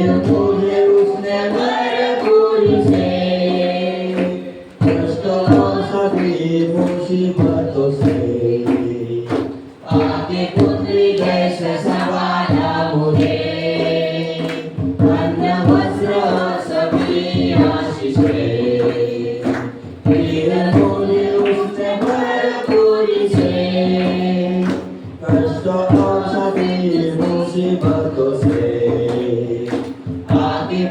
फिर मुझे उसने भरपूर से कष्टों सभी मुसीबतों से आके पुत्री जैसे संवारा मुझे अन्न वस्त्र सभी आशीष फिर मुझे उसने भरपूर से कष्टों सभी मुसीबतों से आके